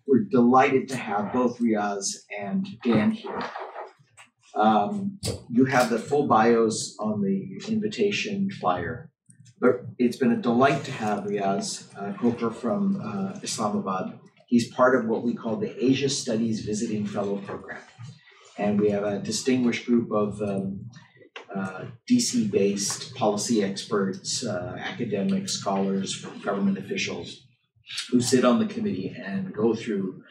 We're delighted to have both Riaz and Dan here. You have the full bios on the invitation flyer, but it's been a delight to have Riaz Khokhar from Islamabad. He's part of what we call the Asia Studies Visiting Fellow Program. And we have a distinguished group of DC-based policy experts, academics, scholars, government officials who sit on the committee and go through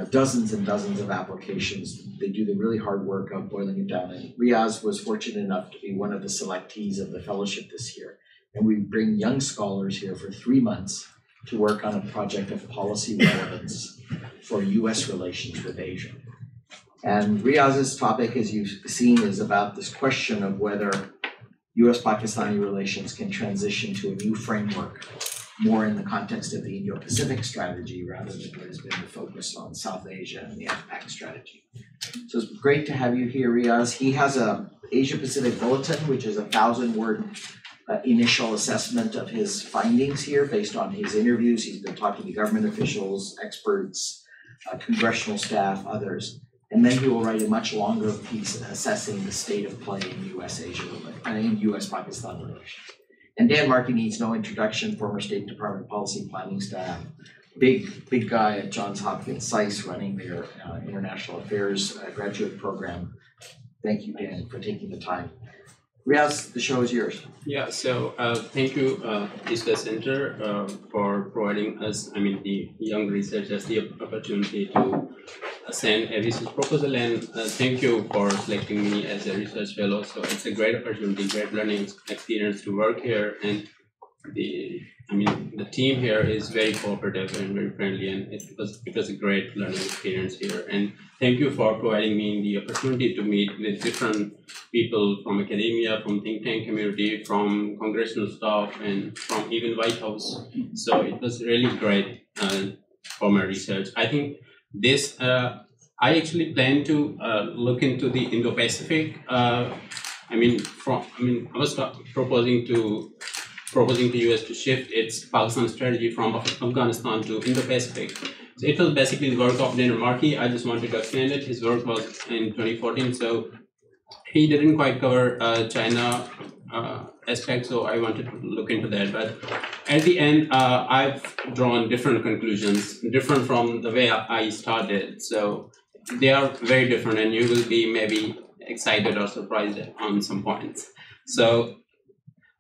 dozens and dozens of applications. They do the really hard work of boiling it down. And Riaz was fortunate enough to be one of the selectees of the fellowship this year. And we bring young scholars here for 3 months to work on a project of policy relevance for U.S. relations with Asia. And Riaz's topic, as you've seen, is about this question of whether U.S. Pakistani relations can transition to a new framework, more in the context of the Indo-Pacific strategy rather than what has been the focus on South Asia and the AFPAK strategy. So it's great to have you here, Riaz. He has a Asia Pacific Bulletin, which is a 1,000-word initial assessment of his findings here based on his interviews. He's been talking to government officials, experts, congressional staff, others. And then he will write a much longer piece assessing the state of play in U.S.-Asia and U.S.-Pakistan relations. And Dan Markey needs no introduction, former State Department Policy Planning staff, big guy at Johns Hopkins SAIS running their international affairs graduate program. Thank you, Dan, for taking the time. Riaz, the show is yours. Yeah, so thank you, ISTA Center, for providing us, the young researchers, the opportunity to send a research proposal, and thank you for selecting me as a research fellow. So it's a great opportunity, great learning experience to work here, and the team here is very cooperative and very friendly, and it was a great learning experience here. And thank you for providing me the opportunity to meet with different people from academia, from think tank community, from congressional staff, and from even White House. So it was really great for my research. I think this, I actually plan to look into the Indo-Pacific. I was proposing to U.S. to shift its Pakistan strategy from Afghanistan to Indo-Pacific. So it was basically the work of Dan Markey. I just wanted to explain it. His work was in 2014, so he didn't quite cover China aspect, so I wanted to look into that. But at the end, I've drawn different conclusions, different from the way I started. So they are very different, and you will be maybe excited or surprised on some points. So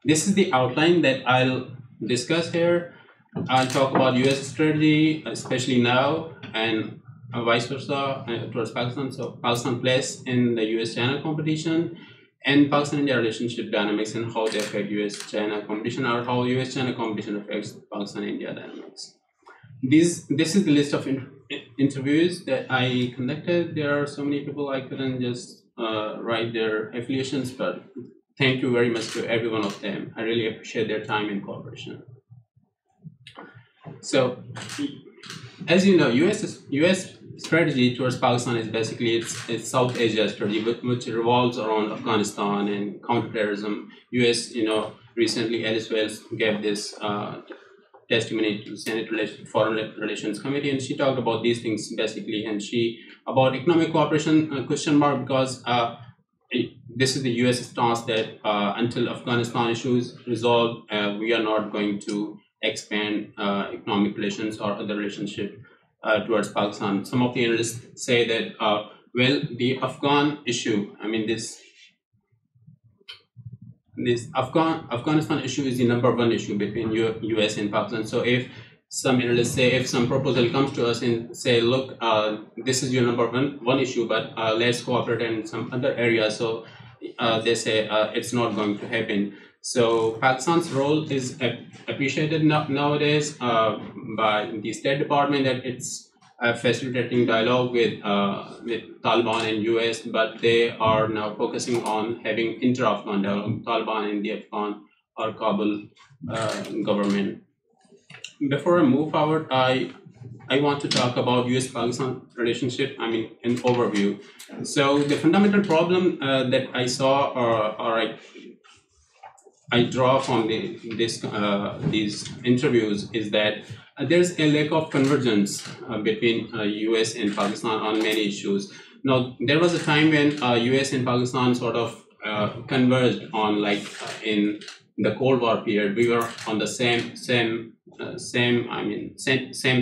this is the outline that I'll discuss here. I'll talk about U.S. strategy, especially now, and vice versa towards Pakistan. So Pakistan place in the U.S. China competition, and Pakistan-India relationship dynamics and how they affect U.S. China competition, or how U.S. China competition affects Pakistan-India dynamics. This is the list of interviews that I conducted. There are so many people I couldn't just write their affiliations, but thank you very much to every one of them. I really appreciate their time and cooperation. So, as you know, U.S. strategy towards Pakistan is basically its South Asia strategy, which revolves around Afghanistan and counter-terrorism. U.S., recently Alice Wells gave this testimony to the Senate Foreign Relations Committee, and she talked about these things basically, and about economic cooperation, question mark, because this is the U.S. stance that until Afghanistan issues resolved, we are not going to expand economic relations or other relationship towards Pakistan. Some of the analysts say that, the Afghan issue, this Afghanistan issue is the #1 issue between U.S. and Pakistan. So if some analysts say, if some proposal comes to us and say, look, this is your #1 issue, but let's cooperate in some other areas. So they say it's not going to happen. So Pakistan's role is appreciated nowadays by the State Department, that it's facilitating dialogue with Taliban and US, but they are now focusing on having inter-Afghan dialogue, Taliban and the Afghan or Kabul government. Before I move forward, I want to talk about US-Pakistan relationship, in overview. So the fundamental problem that I saw, or I draw from these interviews, is that there's a lack of convergence between US and Pakistan on many issues. Now, there was a time when US and Pakistan sort of converged on, like, in the Cold War period. We were on the same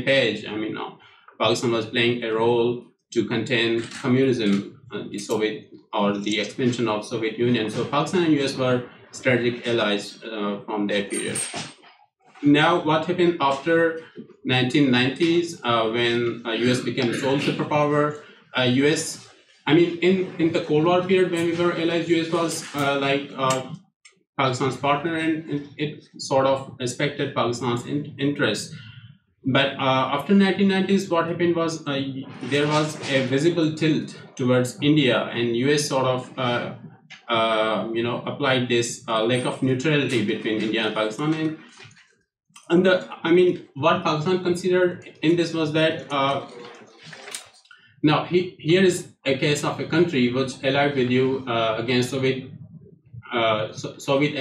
page. Pakistan was playing a role to contain communism, the Soviet, or the expansion of Soviet Union. So Pakistan and US were strategic allies from that period. Now, what happened after 1990s when US became sole superpower? US, in the Cold War period when we were allies, US was Pakistan's partner, and it sort of respected Pakistan's interests. But after 1990s, what happened was there was a visible tilt towards India, and US sort of applied this lack of neutrality between India and Pakistan. And what Pakistan considered in this was that now here is a case of a country which allied with you against Soviet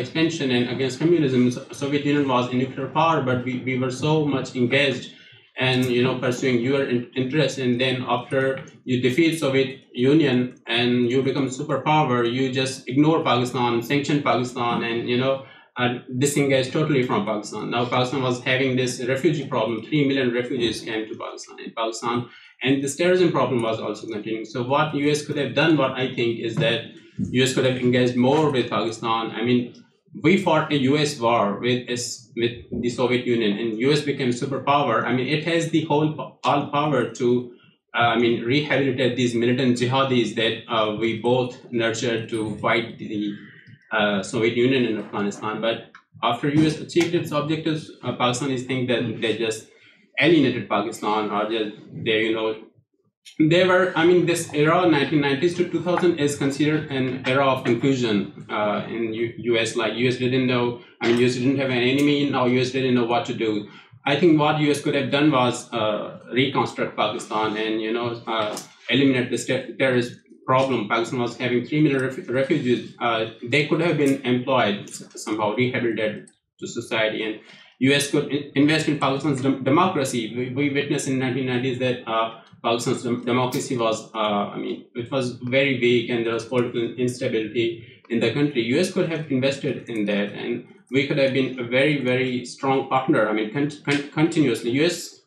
expansion and against communism. Soviet Union was a nuclear power, but we were so much engaged and pursuing your interests. And then after you defeat Soviet Union and you become superpower, you just ignore Pakistan, sanction Pakistan, and disengage totally from Pakistan. Now Pakistan was having this refugee problem. 3 million refugees came to Pakistan, and this terrorism problem was also continuing. So what US could have done, what I think, is that US could have engaged more with Pakistan. We fought a US war with the Soviet Union, and US became superpower. It has the all power to rehabilitate these militant jihadis that we both nurtured to fight the Soviet Union in Afghanistan. But after US achieved its objectives, Pakistanis think that they just alienated Pakistan, or they were, this era, 1990s to 2000, is considered an era of confusion in US. Like, US didn't know, US didn't have an enemy, now US didn't know what to do. I think what US could have done was reconstruct Pakistan and, eliminate this terrorist problem. Pakistan was having 3 million refugees. They could have been employed, somehow rehabilitated to society, and US could invest in Pakistan's democracy. We witnessed in 1990s that Pakistan's democracy was, it was very weak, and there was political instability in the country. US could have invested in that, and we could have been a very, very strong partner. Continuously. US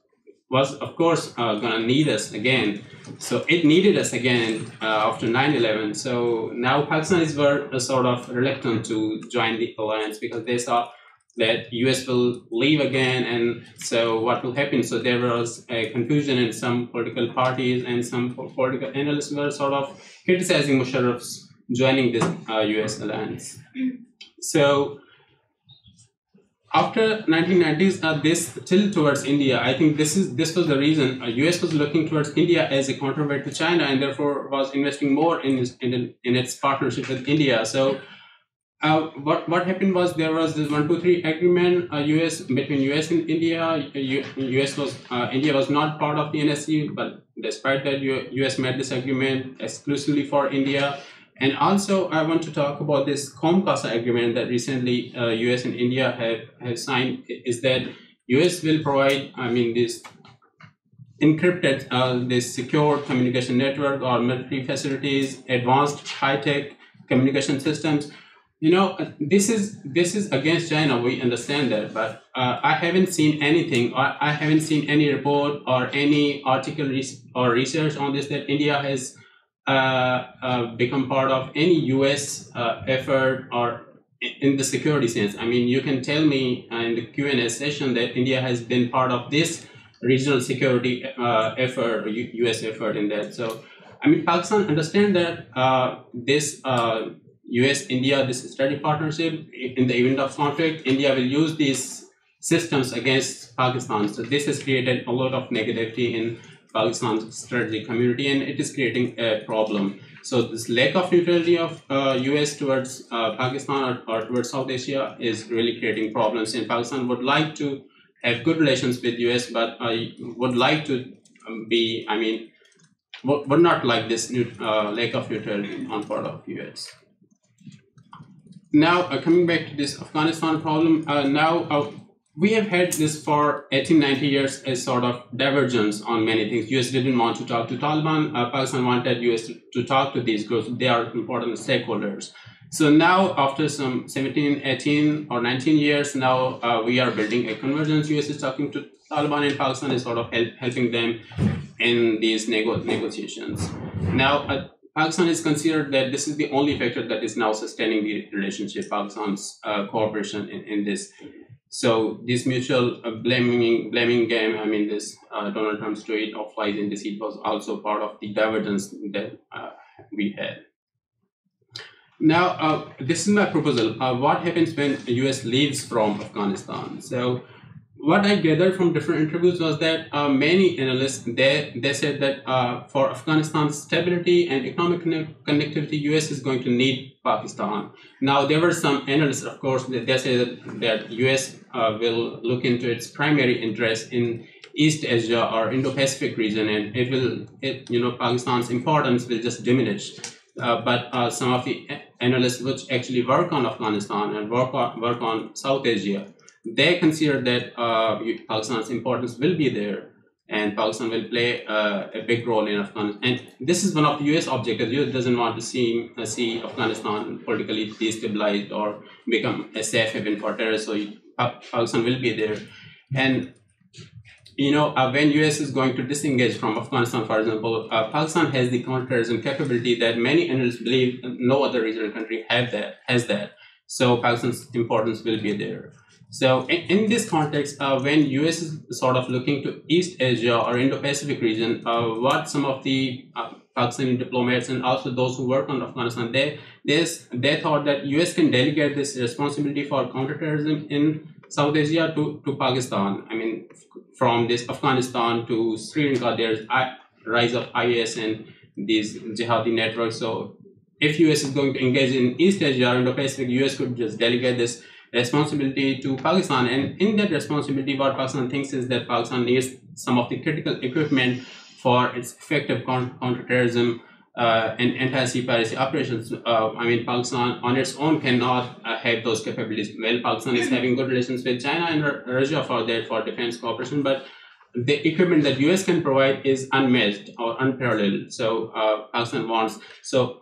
was, of course, going to need us again. So it needed us again after 9/11. So now Pakistanis were sort of reluctant to join the alliance because they saw that US will leave again, and so what will happen? So there was a confusion in some political parties, and some political analysts were sort of criticizing Musharraf's joining this US alliance. So after 1990s, this tilt towards India, I think this was the reason US was looking towards India as a counterweight to China, and therefore was investing more in its partnership with India. So what happened was there was this 1-2-3 agreement between US and India. India was not part of the NSC, but despite that, US made this agreement exclusively for India. And also, I want to talk about this COMCASA agreement that recently US and India have signed. Is that US will provide, this encrypted, this secure communication network or military facilities, advanced high-tech communication systems. This is against China. We understand that, but I haven't seen anything. I haven't seen any report or any article or research on this that India has become part of any US effort or in the security sense. You can tell me in the Q&A session that India has been part of this regional security effort, or US effort in that. So, Pakistan understand that this US-India, this strategic partnership, in the event of conflict, India will use these systems against Pakistan. So this has created a lot of negativity in Pakistan's strategic community, and it is creating a problem. So this lack of neutrality of US towards Pakistan or towards South Asia is really creating problems. And Pakistan would like to have good relations with US, but would like to would not like this lack of neutrality on part of US. Now, coming back to this Afghanistan problem, we have had this for 18, 90 years as sort of divergence on many things. US didn't want to talk to Taliban. Pakistan wanted US to talk to these groups. They are important stakeholders. So now, after some 17, 18, or 19 years, now we are building a convergence. US is talking to Taliban, and Pakistan is sort of helping them in these negotiations. Now, Pakistan is considered that this is the only factor that is now sustaining the relationship, Pakistan's cooperation in this. So this mutual blaming game, I mean, this Donald Trump's tweet of flies in the seat was also part of the divergence that we had. Now, this is my proposal. What happens when the US leaves from Afghanistan? So what I gathered from different interviews was that many analysts, they said that for Afghanistan's stability and economic connectivity, US is going to need Pakistan. Now, there were some analysts, of course, they say that US will look into its primary interest in East Asia or Indo-Pacific region, and Pakistan's importance will just diminish. But some of the analysts which actually work on Afghanistan and work on South Asia, they consider that Pakistan's importance will be there, and Pakistan will play a big role in Afghanistan. And this is one of the US objectives. US doesn't want to see Afghanistan politically destabilized or become a safe haven for terrorists, so Pakistan will be there. And when US is going to disengage from Afghanistan, for example, Pakistan has the counter-terrorism capability that many analysts believe no other regional country has that. So Pakistan's importance will be there. So in this context, when US is sort of looking to East Asia or Indo-Pacific region, what some of the Pakistani diplomats and also those who work on Afghanistan, they thought that US can delegate this responsibility for counterterrorism in South Asia to Pakistan. I mean, from this Afghanistan to Sri Lanka, there's rise of IS and these jihadi networks. So if US is going to engage in East Asia or Indo-Pacific, US could just delegate this responsibility to Pakistan. And in that responsibility, what Pakistan thinks is that Pakistan needs some of the critical equipment for its effective counterterrorism and anti-sea operations. I mean, Pakistan on its own cannot have those capabilities. Well, Pakistan is having good relations with China and Russia for defense cooperation, but the equipment that US can provide is unmatched or unparalleled. So Pakistan wants. So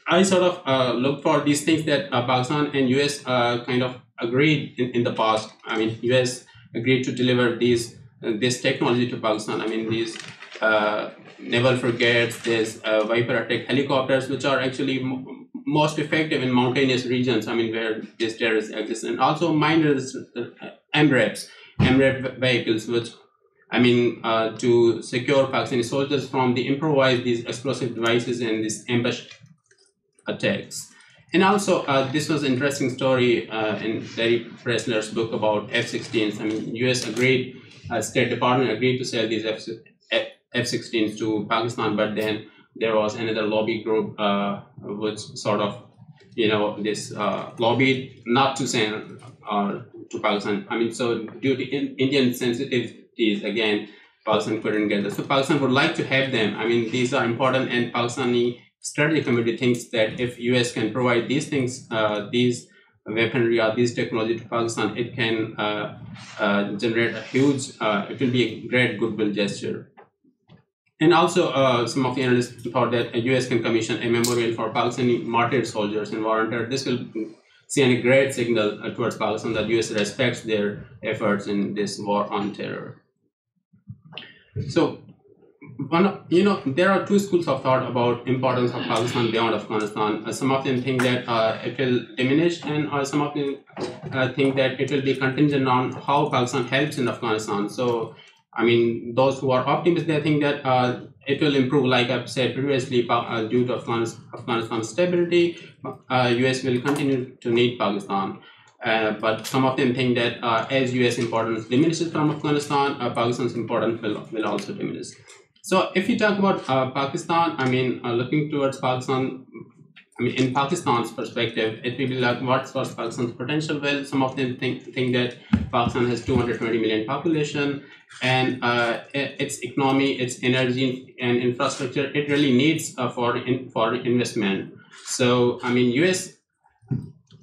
I sort of look for these things that Pakistan and US kind of agreed in the past. I mean, US agreed to deliver this technology to Pakistan. I mean, these naval frigates, these Viper attack helicopters, which are actually most effective in mountainous regions. I mean, where these terrorists exist, and also miners, MRAPs vehicles, which I mean, to secure Pakistani soldiers from the improvised these explosive devices and these ambush attacks. And also, this was an interesting story in Larry Pressler's book about F-16s. I mean, US agreed, State Department agreed to sell these F-16s to Pakistan, but then there was another lobby group which sort of, this lobbied not to send to Pakistan. I mean, so due to Indian sensitivities, again, Pakistan couldn't get this. So Pakistan would like to have them. I mean, these are important, and Pakistani strategy committee thinks that if US can provide these things, these weaponry or these technology to Pakistan, it can generate a huge, it will be a great goodwill gesture. And also, some of the analysts thought that US can commission a memorial for Pakistani martyred soldiers and volunteers. This will send a great signal towards Pakistan that US respects their efforts in this war on terror. So, there are two schools of thought about importance of Pakistan beyond Afghanistan. Some of them think that it will diminish, and some of them think that it will be contingent on how Pakistan helps in Afghanistan. So, I mean, those who are optimists, they think that it will improve, like I've said previously, due to Afghanistan's stability. US will continue to need Pakistan. But some of them think that as US importance diminishes from Afghanistan, Pakistan's importance will also diminish. So if you talk about Pakistan, I mean, looking towards Pakistan, I mean, in Pakistan's perspective, it will be like, what's Pakistan's potential? Well, some of them think that Pakistan has 220 million population, and its economy, its energy and infrastructure, it really needs foreign investment. So, I mean, US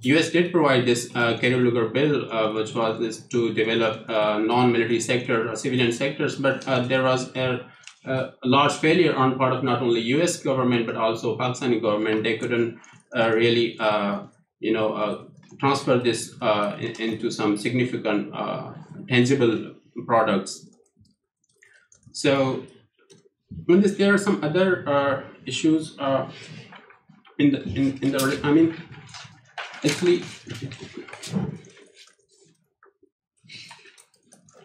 U.S. did provide this Kerry-Lugar bill, which was this to develop non-military sectors or civilian sectors, but there was a large failure on part of not only U.S. government but also Pakistani government. They couldn't really, transfer this into some significant tangible products. So, there are some other issues in the. I mean, actually,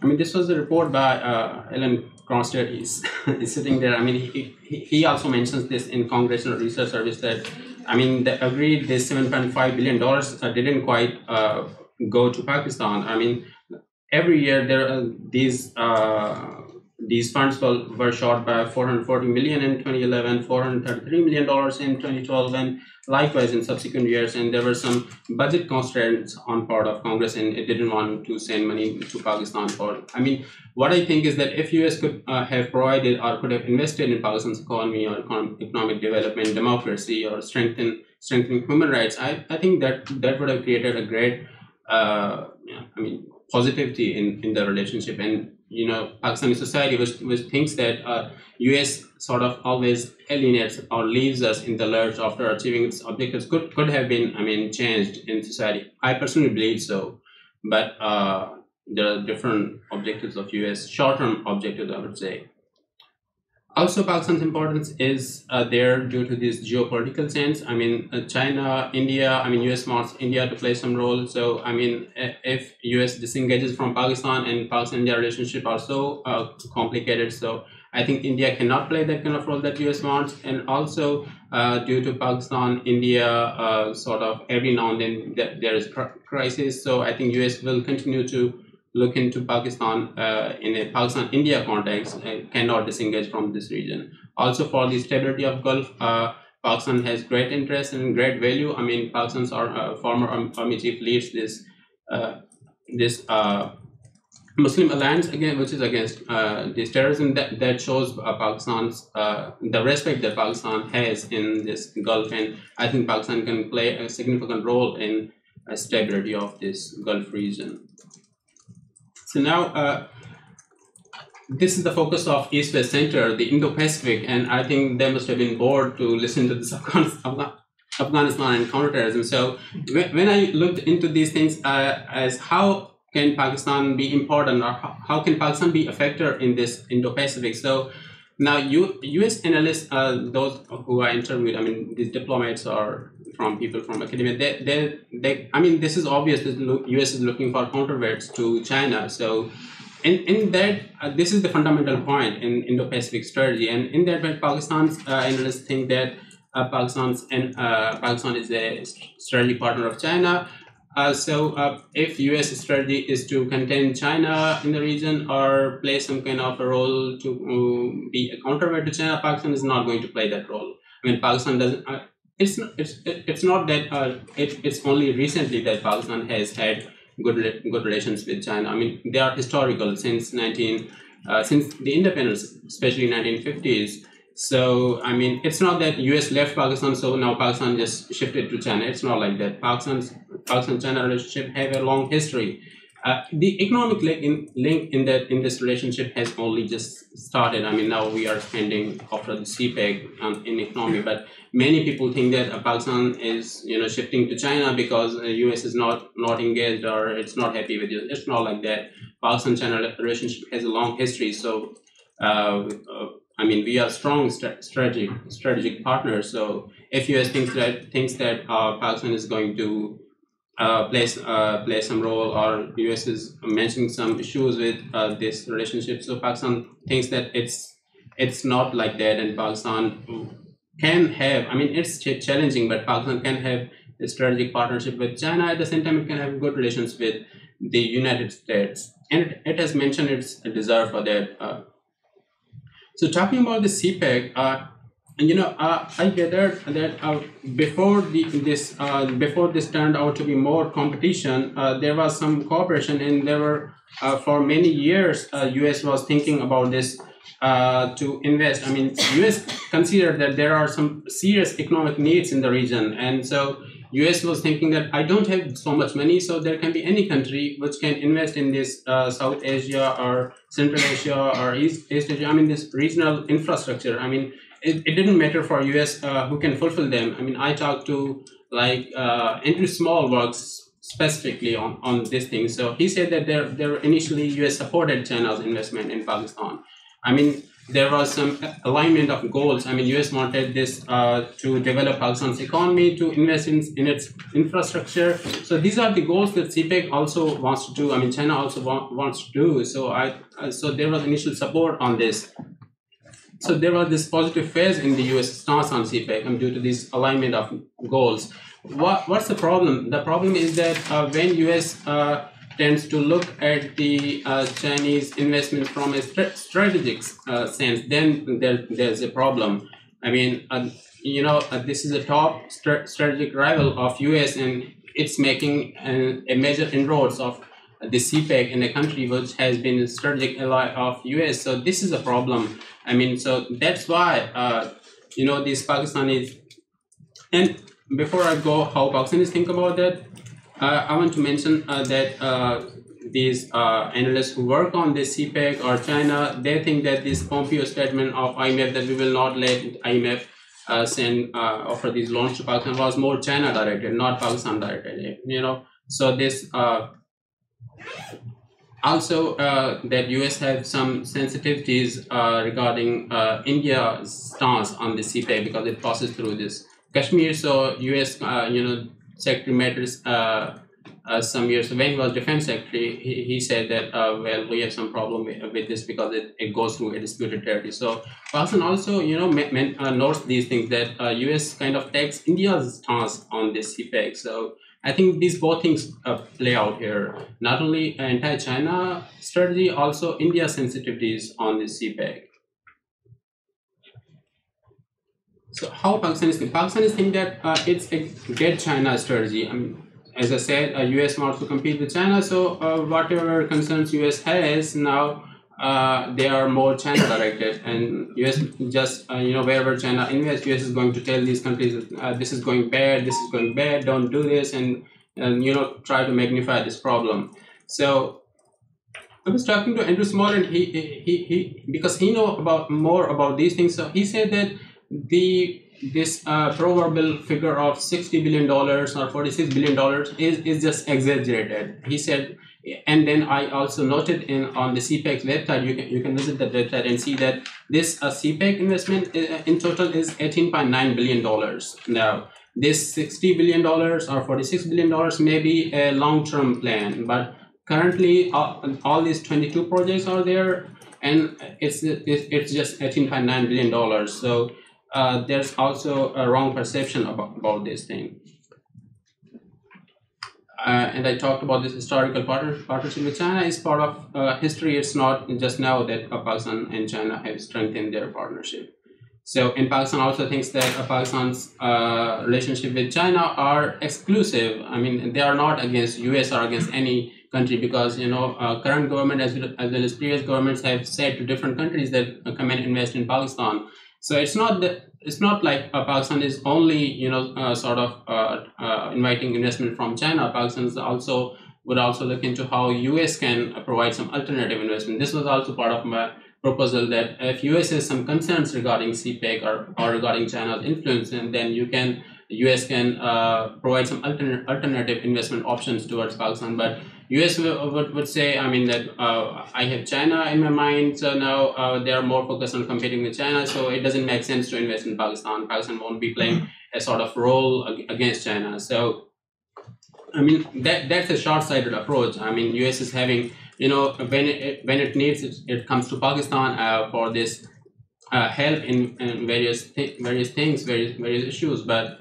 this was a report by Alan Cronstedt. He's sitting there. I mean, he also mentions this in Congressional Research Service that, they agreed this $7.5 billion didn't quite go to Pakistan. I mean, every year there are these funds were short by $440 million in 2011, $433 million in 2012, and likewise in subsequent years. And there were some budget constraints on part of Congress, and it didn't want to send money to Pakistan for. What I think is that if US could have provided or could have invested in Pakistan's economy or economic development, democracy, or strengthening human rights, I think that would have created a great, positivity in the relationship. And Pakistani society which thinks that US sort of always alienates or leaves us in the lurch after achieving its objectives could have been changed in society. I personally believe so, but there are different objectives of US, short-term objectives, I would say. Also, Pakistan's importance is there due to this geopolitical sense. China, India, US wants India to play some role. So, if US disengages from Pakistan and Pakistan-India relationship are so complicated, so I think India cannot play that kind of role that US wants. And also, due to Pakistan, India, sort of every now and then there is crisis. So, I think US will continue to look into Pakistan in a Pakistan-India context and cannot disengage from this region. Also, for the stability of Gulf, Pakistan has great interest and great value. Pakistan's former army chief leads this Muslim alliance again, which is against this terrorism. That shows Pakistan's the respect that Pakistan has in this Gulf, and I think Pakistan can play a significant role in stability of this Gulf region. So now, this is the focus of East-West Center, the Indo-Pacific, and I think they must have been bored to listen to this Afghanistan and counterterrorism. So when I looked into these things as how can Pakistan be important, or how can Pakistan be a factor in this Indo-Pacific? So now U.S. analysts, those who I interviewed, these diplomats or from people from academia, this is obvious that U.S. is looking for counterweights to China. So in that, this is the fundamental point in Indo-Pacific strategy. And in that way, Pakistan's analysts think that Pakistan is a strategic partner of China. So if U.S. strategy is to contain China in the region or play some kind of a role to be a counterweight to China, Pakistan is not going to play that role. Pakistan doesn't. It's not that it's only recently that Pakistan has had good relations with China. They are historical since since the independence, especially 1950s. So it's not that US left Pakistan, so now Pakistan just shifted to China. It's not like that. Pakistan-China relationship have a long history. The economic link in this relationship has only just started. Now we are spending after the CPEC in economy, but many people think that Pakistan is shifting to China because the US is not engaged or it's not happy with it. It's not like that. Pakistan-China relationship has a long history. So we are strong strategic partners. So if US thinks that Pakistan is going to play some role, or US is mentioning some issues with this relationship, so Pakistan thinks that it's not like that, and Pakistan can have. It's challenging, but Pakistan can have a strategic partnership with China. At the same time, it can have good relations with the United States, and it has mentioned its desire for that. So talking about the CPEC, I gathered that before this turned out to be more competition, there was some cooperation, and there were for many years US was thinking about this to invest. US considered that there are some serious economic needs in the region, and so US was thinking that I don't have so much money, so there can be any country which can invest in this South Asia or Central Asia or East Asia. I mean, this regional infrastructure. I mean, it didn't matter for US who can fulfill them. I mean, I talked to like Andrew Small works specifically on this thing. So he said that there initially US supported China's investment in Pakistan. I mean, there was some alignment of goals. I mean, US wanted this to develop Pakistan's economy, to invest in its infrastructure. So these are the goals that CPEC also wants to do. I mean, China also wants to do. So there was initial support on this. So there was this positive phase in the US stance on CPEC due to this alignment of goals. What's the problem? The problem is that when US tends to look at the Chinese investment from a strategic sense, then there's a problem. I mean, this is a top strategic rival of US, and it's making a major inroads of the CPEC in a country which has been a strategic ally of US. So this is a problem. I mean, so that's why, these Pakistanis, and before I go how Pakistanis think about that, I want to mention that these analysts who work on this CPEC or China, they think that this Pompeo statement of IMF that we will not let IMF offer these loans to Pakistan was more China directed, not Pakistan directed. So this also that US have some sensitivities regarding India's stance on the CPEC because it passes through this Kashmir. So US, Secretary Matters some years when he was Defense Secretary, he said that well, we have some problem with this because it goes through a disputed territory. So Pakistan also notes these things that US kind of takes India's stance on this CPEC. So I think these both things play out here. Not only anti-China strategy, also India sensitivities on this CPEC. So how Pakistanis think? Pakistanis think that it's a dead China strategy. I mean, as I said, US wants to compete with China. So whatever concerns US has now, they are more China directed, and US just wherever China invests, US is going to tell these countries this is going bad, don't do this, and try to magnify this problem. So I was talking to Andrew Small, and he because he know more about these things. So he said that this proverbial figure of $60 billion or $46 billion is just exaggerated. He said, and then I also noted on the CPEC website, you can visit the website and see that this CPEC investment in total is $18.9 billion. Now, this $60 billion or $46 billion may be a long-term plan, but currently all these 22 projects are there, and it's just $18.9 billion. So there's also a wrong perception about this thing. And I talked about this historical partnership with China is part of history. It's not just now that Pakistan and China have strengthened their partnership. So, and Pakistan also thinks that Pakistan's relationship with China are exclusive. I mean, they are not against US or against any country, because current government as well as previous governments have said to different countries that come and invest in Pakistan. So it's not like Pakistan is only inviting investment from China. Pakistan would also look into how US can provide some alternative investment. This was also part of my proposal, that if US has some concerns regarding CPEC or regarding China's influence, and then US can provide some alternative investment options towards Pakistan. But US would say, I mean, that I have China in my mind, so now they are more focused on competing with China, so it doesn't make sense to invest in Pakistan. Pakistan won't be playing a sort of role against China. So, I mean, that's a short-sighted approach. I mean, US is having, when it needs it comes to Pakistan for this help in various things, various issues, but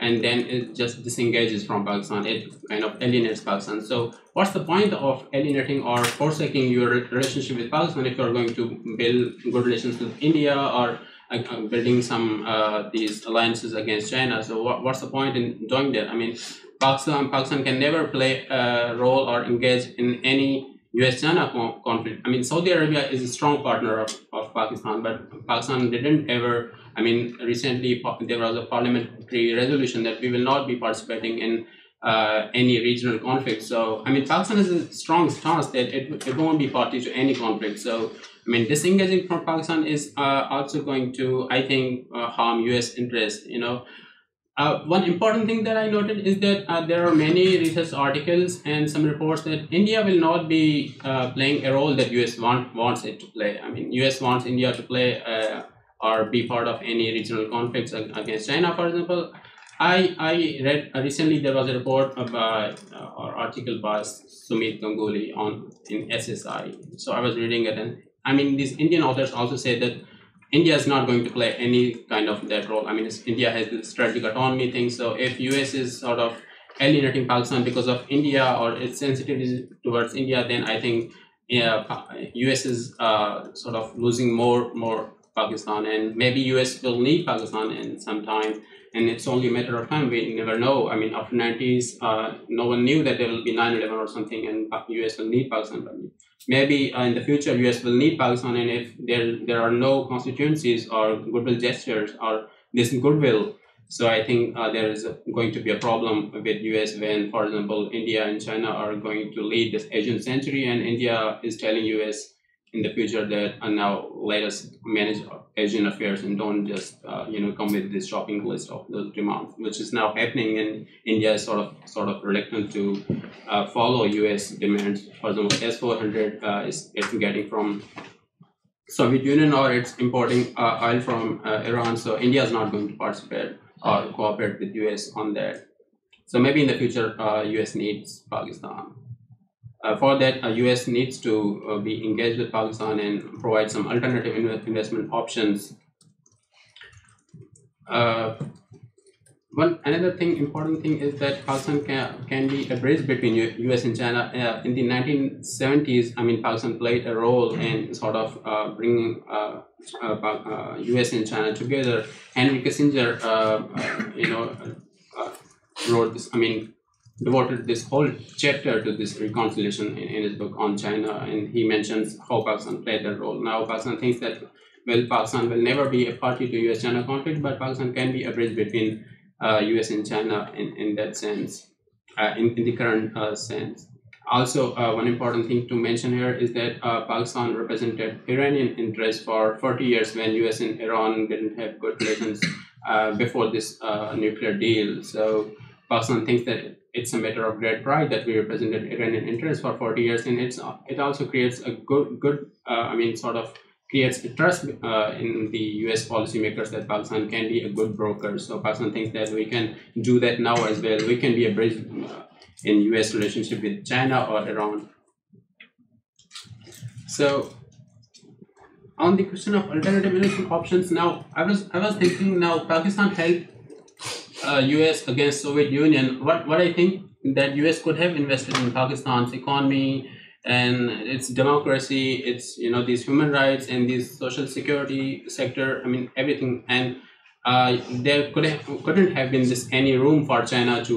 and then it just disengages from Pakistan. It kind of alienates Pakistan. So what's the point of alienating or forsaking your relationship with Pakistan if you're going to build good relations with India or building some these alliances against China? So what's the point in doing that? I mean, Pakistan can never play a role or engage in any U.S China conflict. I mean, Saudi Arabia is a strong partner of Pakistan, but Pakistan didn't ever. I mean, recently there was a parliamentary resolution that we will not be participating in any regional conflict. So, I mean, Pakistan has a strong stance that it won't be party to any conflict. So, I mean, disengaging from Pakistan is also going to, I think, harm U.S. interests. One important thing that I noted is that there are many research articles and some reports that India will not be playing a role that U.S. wants it to play. I mean, U.S. wants India to play or be part of any regional conflicts against China, for example. I read recently there was a report about or article by Sumit Ganguly in SSI. So I was reading it, and I mean, these Indian authors also say that India is not going to play any kind of that role. I mean, India has the strategic autonomy thing. So if US is sort of alienating Pakistan because of India or its sensitivity towards India, then I think US is sort of losing more Pakistan, and maybe US will need Pakistan in some time, and it's only a matter of time. We never know. I mean, after 90s, no one knew that there will be 9/11 or something, and US will need Pakistan. But maybe in the future, US will need Pakistan, and if there are no constituencies or goodwill gestures or this goodwill, so I think there is going to be a problem with US when, for example, India and China are going to lead this Asian century, and India is telling US in the future that now let us manage Asian affairs and don't just come with this shopping list of those demands, which is now happening, and India is sort of reluctant to follow US demands. For example, S-400 it's getting from Soviet Union, or it's importing oil from Iran. So India is not going to participate or cooperate with US on that. So maybe in the future, US needs Pakistan. For that, US needs to be engaged with Pakistan and provide some alternative investment options. Another important thing is that Pakistan can be a bridge between US and China. In the 1970s, I mean, Pakistan played a role in sort of bringing US and China together. Henry Kissinger, wrote this. I mean, devoted this whole chapter to this reconciliation in his book on China, and he mentions how Pakistan played that role. Now, Pakistan thinks that, well, Pakistan will never be a party to US-China conflict, but Pakistan can be a bridge between US and China in that sense, in the current sense. Also, one important thing to mention here is that Pakistan represented Iranian interests for 40 years when US and Iran didn't have good relations before this nuclear deal. So Pakistan thinks that it's a matter of great pride that we represented Iranian interests for 40 years, and it also creates a creates a trust in the US policymakers that Pakistan can be a good broker. So Pakistan thinks that we can do that now as well. We can be a bridge in US relationship with China or Iran. So on the question of alternative investment options, now I was thinking, now Pakistan helped US against Soviet Union. What I think that US could have invested in Pakistan's economy and its democracy, its these human rights and this social security sector. I mean, everything, and there couldn't have been this any room for China to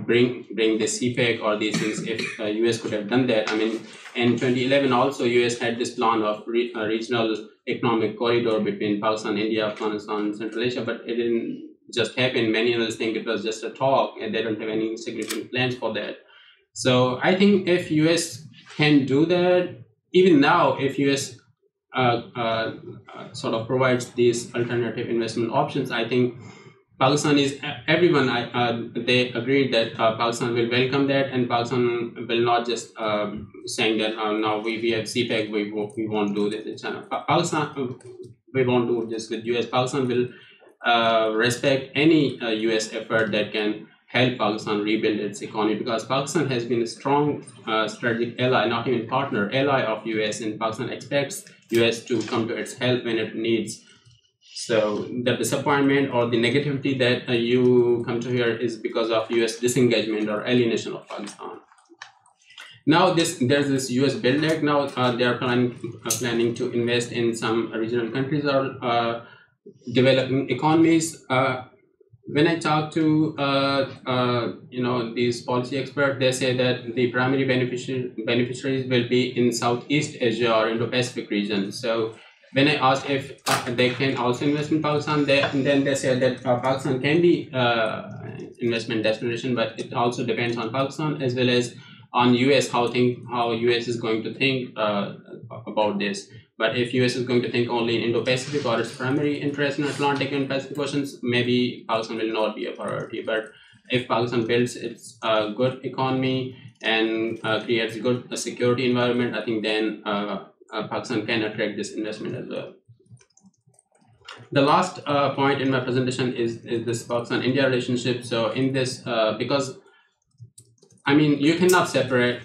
bring the CPEC or these things if US could have done that. I mean, in 2011 also US had this plan of regional economic corridor between Pakistan, India, Afghanistan, and Central Asia, but it didn't just happen. Many others think it was just a talk, and they don't have any significant plans for that. So I think if US can do that, even now, if US sort of provides these alternative investment options, I think Pakistan is everyone. They agreed that Pakistan will welcome that, and Pakistan will not just saying that now we have CPEC, we won't do this in China. Pakistan, we won't do this with US. Pakistan will respect any US effort that can help Pakistan rebuild its economy, because Pakistan has been a strong strategic ally, not even partner, ally of US, and Pakistan expects US to come to its help when it needs. So the disappointment or the negativity that you come to here is because of US disengagement or alienation of Pakistan. Now there's this US Build Act. Now they are planning to invest in some regional countries or developing economies. when I talk to these policy experts, they say that the primary beneficiaries will be in Southeast Asia or Indo-Pacific region. So when I asked if they can also invest in Pakistan, then they said that Pakistan can be investment destination, but it also depends on Pakistan as well as on US how US is going to think about this. But if US is going to think only in Indo-Pacific or its primary interest in Atlantic and Pacific Oceans, maybe Pakistan will not be a priority. But if Pakistan builds its good economy and creates a good security environment, I think then Pakistan can attract this investment as well. The last point in my presentation is this Pakistan-India relationship. So in this, because I mean, you cannot separate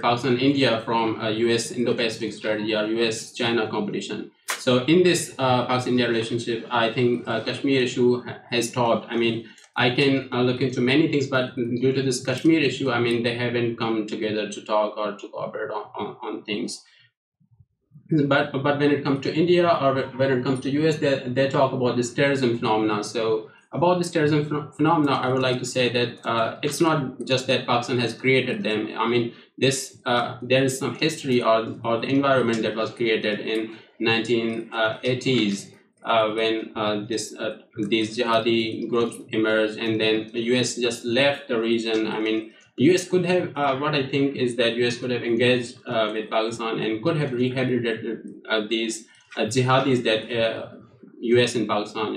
Pakistan and India from a US Indo-Pacific strategy or US China competition. So in this Pakistan-India relationship, I think Kashmir issue has stopped. I mean, I can look into many things, but due to this Kashmir issue, I mean, they haven't come together to talk or to cooperate on things. But when it comes to India or when it comes to US, they talk about this terrorism phenomena. So about this terrorism phenomena, I would like to say that it's not just that Pakistan has created them. I mean, there is some history or the environment that was created in 1980s when these jihadi groups emerged, and then the US just left the region. I mean, US could have, what I think is that US could have engaged with Pakistan and could have rehabilitated these jihadis that US and Pakistan,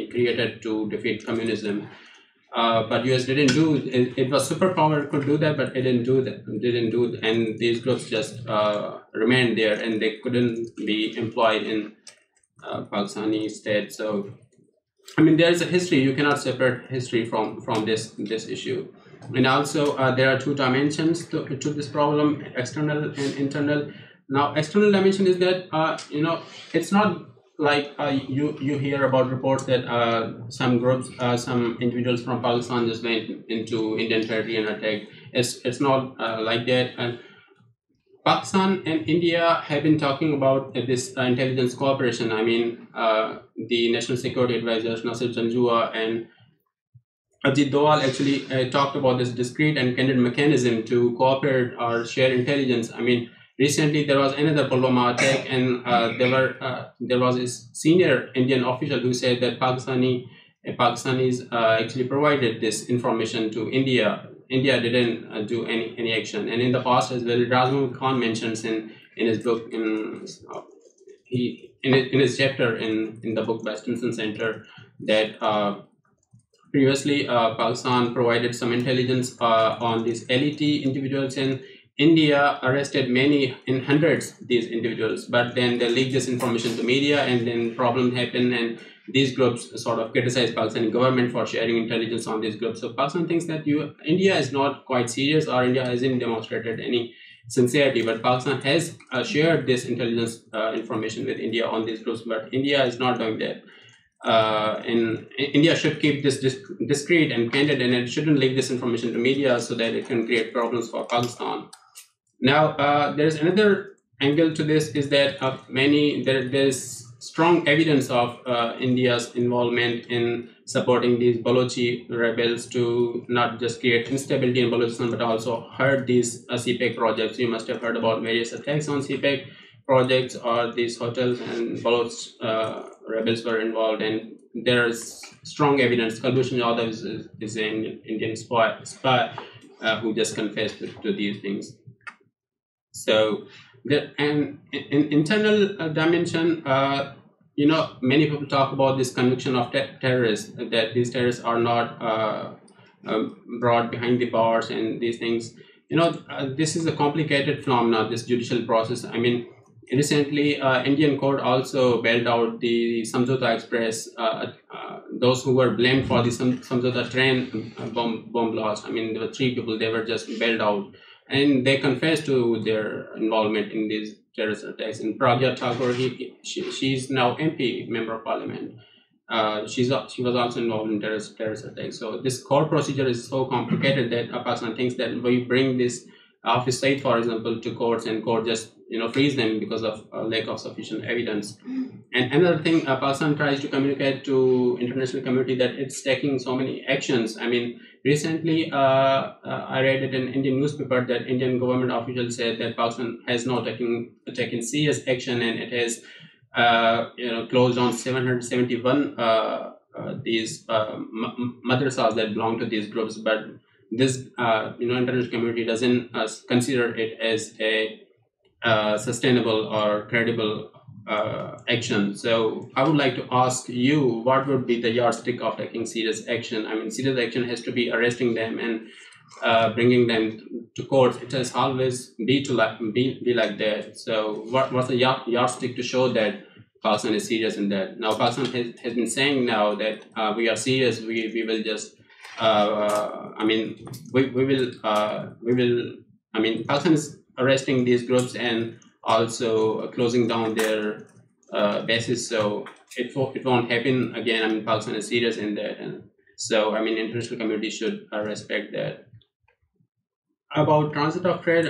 created to defeat communism. But US didn't do it. It was superpower could do that, but it didn't do that. And these groups just remained there, and they couldn't be employed in Pakistani state. So, I mean, there is a history. You cannot separate history from this issue. And also, there are two dimensions to this problem: external and internal. Now, external dimension is that it's not like you hear about reports that some groups, some individuals from Pakistan just went into Indian territory and attacked. It's not like that. And Pakistan and India have been talking about this intelligence cooperation. I mean, the National Security Advisors Nasir Janjua and Ajit Doval actually talked about this discrete and candid mechanism to cooperate or share intelligence. I mean, recently there was another Pulwama attack, and there was a senior Indian official who said that Pakistanis actually provided this information to India. India didn't do any action, and in the past as well, Riaz Khokhar mentions in his book in his chapter in the book by Stimson Center that. Previously, Pakistan provided some intelligence on these LET individuals, and India arrested in hundreds these individuals. But then they leaked this information to media, and then problem happened, and these groups sort of criticized Pakistani government for sharing intelligence on these groups. So Pakistan thinks that India is not quite serious, or India hasn't demonstrated any sincerity, but Pakistan has shared this intelligence information with India on these groups, but India is not doing that. And India should keep this discreet and candid, and it shouldn't leak this information to media so that it can create problems for Pakistan. Now, there is another angle to this, is that there's strong evidence of India's involvement in supporting these Balochi rebels to not just create instability in Balochistan, but also hurt these CPEC projects. You must have heard about various attacks on CPEC projects or these hotels, and Baloch rebels were involved, and there is strong evidence. Kalbhushan Yadav is an Indian spy who just confessed to these things. So, and in internal dimension, many people talk about this conviction of terrorists, that these terrorists are not brought behind the bars and these things. This is a complicated phenomenon, this judicial process. I mean, recently, Indian court also bailed out the Samjhauta Express, those who were blamed for the Samjhauta train bomb blast. I mean, there were 3 people, they were just bailed out, and they confessed to their involvement in these terrorist attacks. And Pragya Thakur, she's now MP, Member of Parliament. She was also involved in terrorist attacks. So this court procedure is so complicated that Pakistan thinks that we bring this Hafiz Saeed, for example, to courts, and court just freeze them because of lack of sufficient evidence. And another thing, Pakistan tries to communicate to international community that it's taking so many actions. I mean, recently I read in an Indian newspaper that Indian government officials said that Pakistan has now taken serious action, and it has closed on 771 these madrasas that belong to these groups, but this international community doesn't consider it as a sustainable or credible action. So I would like to ask you, what would be the yardstick of taking serious action? I mean, serious action has to be arresting them and bringing them to court. It has always be like that. So what's the yardstick to show that Pakistan is serious in that? Now Pakistan has been saying now that we are serious. We will just Pakistan is arresting these groups and also closing down their bases. So it won't happen again. I mean, Pakistan is serious in that, and so international community should respect that. About transit of trade,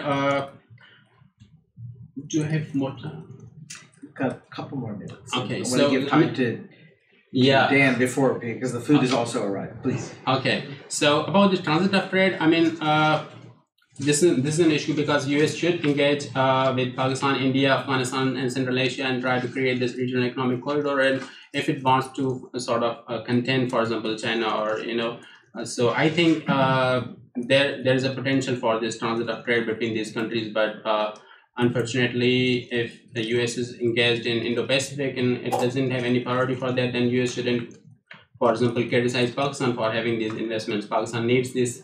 do you have more time? Got a couple more minutes. Okay, I want to give time to Dan before, because the food is also arrived. Please. Okay, so about the transit of trade, this is an issue because U.S. should engage with Pakistan, India, Afghanistan, and Central Asia and try to create this regional economic corridor. And if it wants to sort of contend, for example, China or so I think there is a potential for this transit of trade between these countries, but unfortunately, if the U.S. is engaged in Indo-Pacific and it doesn't have any priority for that, then U.S. shouldn't, for example, criticize Pakistan for having these investments. Pakistan needs this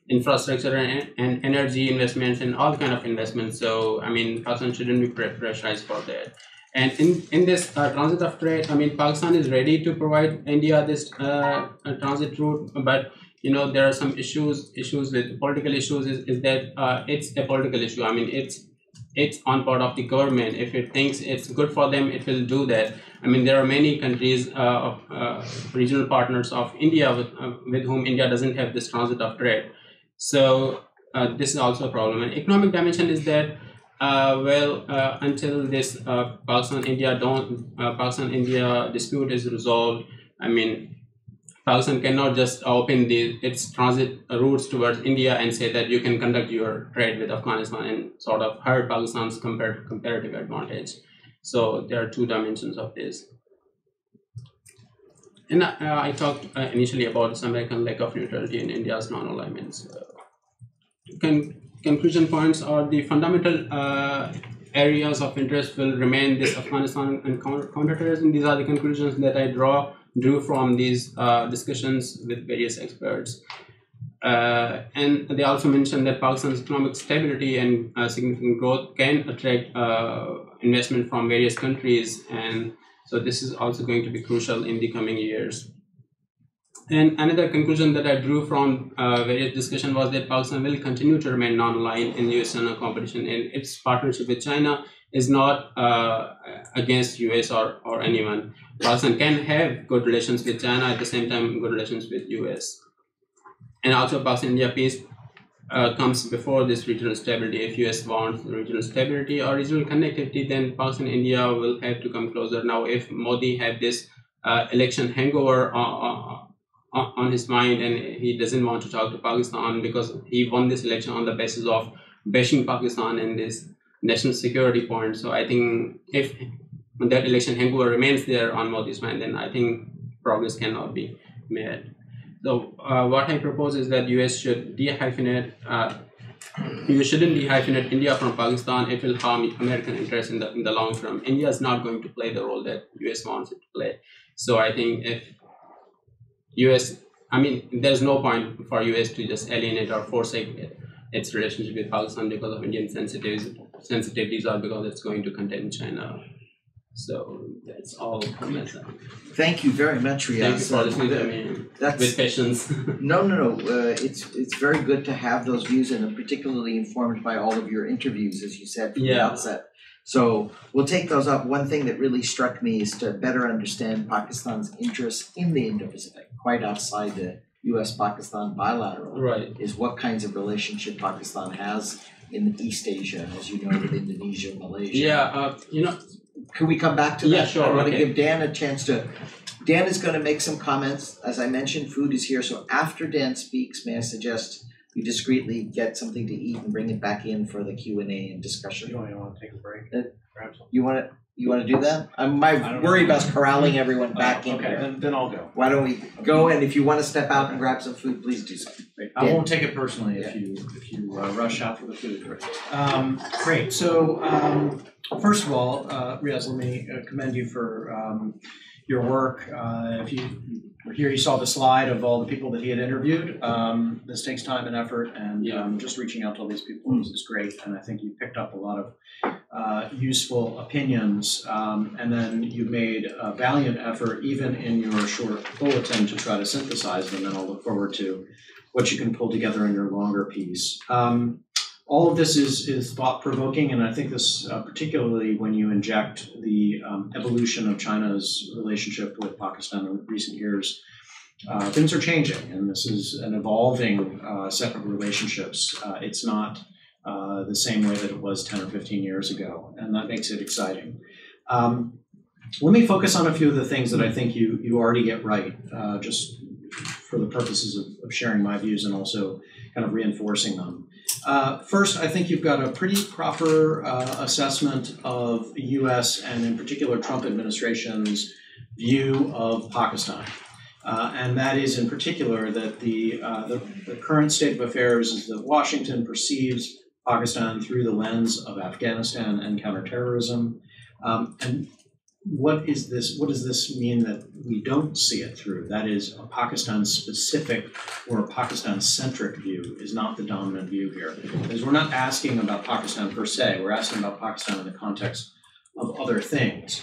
infrastructure and energy investments and all kind of investments. So, Pakistan shouldn't be pressurized for that. And in this transit of trade, Pakistan is ready to provide India this transit route, but there are some issues with political issues. Is that it's a political issue. It's on part of the government. If it thinks it's good for them, it will do that. There are many countries regional partners of India with whom India doesn't have this transit of trade. So this is also a problem. And economic dimension is that until this Pakistan-India dispute is resolved, Pakistan cannot just open its transit routes towards India and say that you can conduct your trade with Afghanistan and sort of hurt Pakistan's comparative advantage. So there are two dimensions of this. And I talked initially about some American lack of neutrality in India's non-alignments. Conclusion points are the fundamental areas of interest will remain this Afghanistan and counter-terrorism. These are the conclusions that I drew from these discussions with various experts. And they also mentioned that Pakistan's economic stability and significant growth can attract investment from various countries, and so this is also going to be crucial in the coming years. And another conclusion that I drew from various discussion was that Pakistan will continue to remain non-aligned in US-China competition, and its partnership with China is not against US or anyone. Pakistan can have good relations with China, at the same time good relations with US. And also Pakistan-India peace comes before this regional stability. If US wants regional stability or regional connectivity, then Pakistan and India will have to come closer. Now, if Modi had this election hangover on his mind and he doesn't want to talk to Pakistan because he won this election on the basis of bashing Pakistan and this national security point. So I think if that election hangover remains there on Modi's mind, then I think progress cannot be made. So what I propose is that US should dehyphenate. You shouldn't dehyphenate India from Pakistan. It will harm American interests in the long term. India is not going to play the role that US wants it to play. So I think if US, there's no point for US to just alienate or forsake its relationship with Pakistan because of Indian sensitivities or because it's going to contain China. So that's all from my side. Thank you very much, Riaz. Thank you for listening to me with patience. No. It's very good to have those views, and I'm particularly informed by all of your interviews, as you said from the outset. So we'll take those up. One thing that really struck me is to better understand Pakistan's interests in the Indo-Pacific, quite outside the U.S. Pakistan bilateral, right, is what kinds of relationship Pakistan has in East Asia, as you know, with Indonesia, Malaysia. Yeah, Can we come back to that? Yeah, sure. I want to Okay. give Dan a chance to. Dan is going to make some comments. As I mentioned, food is here. So after Dan speaks, may I suggest we discreetly get something to eat and bring it back in for the Q&A and discussion. You want to take a break? Grab something? You want to do that? My worry about corralling everyone back in okay, here. then I'll go. Why don't we go, and if you want to step out and grab some food, please do so. I won't take it personally if you rush out for the food. Great. So first of all, Riaz, let me commend you for your work. If you were here, you saw the slide of all the people that he had interviewed. This takes time and effort, and just reaching out to all these people is great. And I think you picked up a lot of useful opinions, and then you made a valiant effort, even in your short bulletin, to try to synthesize them. And I'll look forward to what you can pull together in your longer piece. All of this is thought-provoking, and I think this particularly when you inject the evolution of China's relationship with Pakistan in recent years. Things are changing, and this is an evolving set of relationships. It's not the same way that it was 10 or 15 years ago, and that makes it exciting. Let me focus on a few of the things that I think you already get right, just for the purposes of sharing my views and also kind of reinforcing them. First, I think you've got a pretty proper assessment of the U.S. and in particular Trump administration's view of Pakistan. And that is in particular that the current state of affairs is that Washington perceives Pakistan through the lens of Afghanistan and counterterrorism. And what does this mean that we don't see it through? That is, a Pakistan-specific or a Pakistan-centric view is not the dominant view here. Because we're not asking about Pakistan per se, we're asking about Pakistan in the context of other things.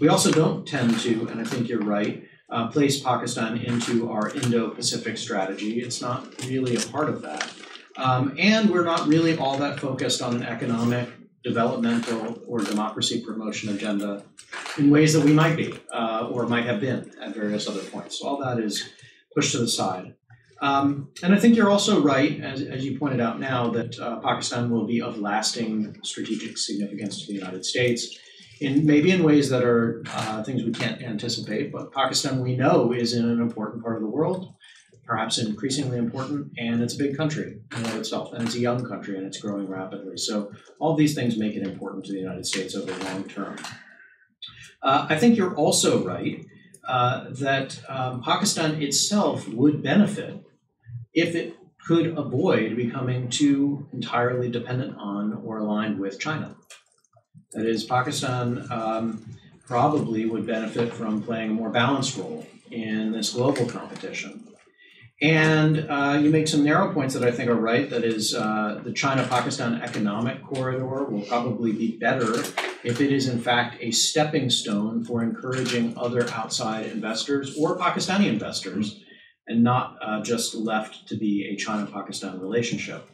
We also don't tend to, and I think you're right, place Pakistan into our Indo-Pacific strategy. It's not really a part of that. And we're not really all that focused on an economic, developmental, or democracy promotion agenda in ways that we might be, or might have been at various other points. So all that is pushed to the side. And I think you're also right, as you pointed out now, that Pakistan will be of lasting strategic significance to the United States, maybe in ways that are things we can't anticipate, but Pakistan, we know, is in an important part of the world, perhaps increasingly important, and it's a big country in and of itself, and it's a young country, and it's growing rapidly. So all these things make it important to the United States over the long term. I think you're also right that Pakistan itself would benefit if it could avoid becoming too entirely dependent on or aligned with China. That is, Pakistan probably would benefit from playing a more balanced role in this global competition. And you make some narrow points that I think are right. That is, the China-Pakistan economic corridor will probably be better if it is in fact a stepping stone for encouraging other outside investors or Pakistani investors, and not just left to be a China-Pakistan relationship.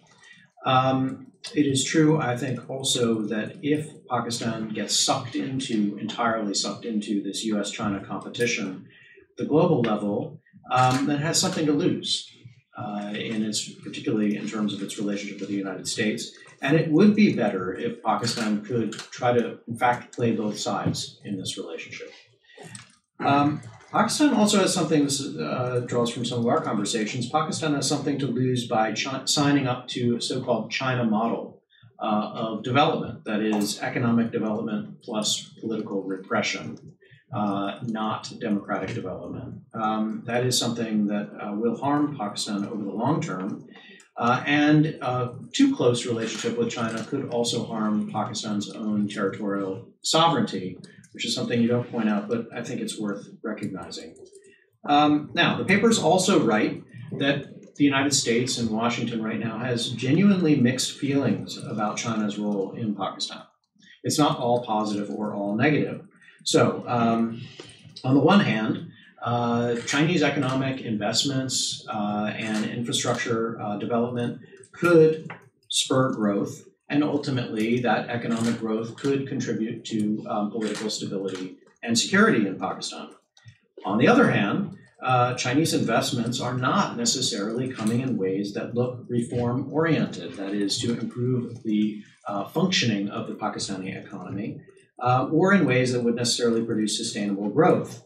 It is true, I think, also that if Pakistan gets entirely sucked into this U.S.-China competition, the global level, that has something to lose, particularly in terms of its relationship with the United States. And it would be better if Pakistan could try to, in fact, play both sides in this relationship. Pakistan also has something, this draws from some of our conversations, Pakistan has something to lose by signing up to a so-called China model of development, that is economic development plus political repression. Not democratic development. That is something that will harm Pakistan over the long term, and too close relationship with China could also harm Pakistan's own territorial sovereignty, which is something you don't point out, but I think it's worth recognizing. Now, the paper's also right that the United States and Washington right now has genuinely mixed feelings about China's role in Pakistan. It's not all positive or all negative. So, on the one hand, Chinese economic investments and infrastructure development could spur growth, and ultimately that economic growth could contribute to political stability and security in Pakistan. On the other hand, Chinese investments are not necessarily coming in ways that look reform-oriented, that is, to improve the functioning of the Pakistani economy, or in ways that would necessarily produce sustainable growth.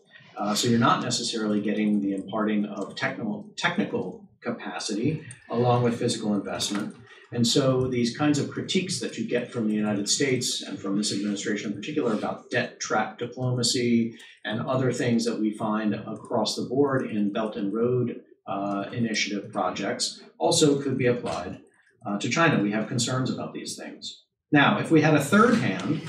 So you're not necessarily getting the imparting of technical capacity along with physical investment. And so these kinds of critiques that you get from the United States and from this administration in particular about debt trap diplomacy and other things that we find across the board in Belt and Road Initiative projects also could be applied to China. We have concerns about these things. Now, if we had a third hand,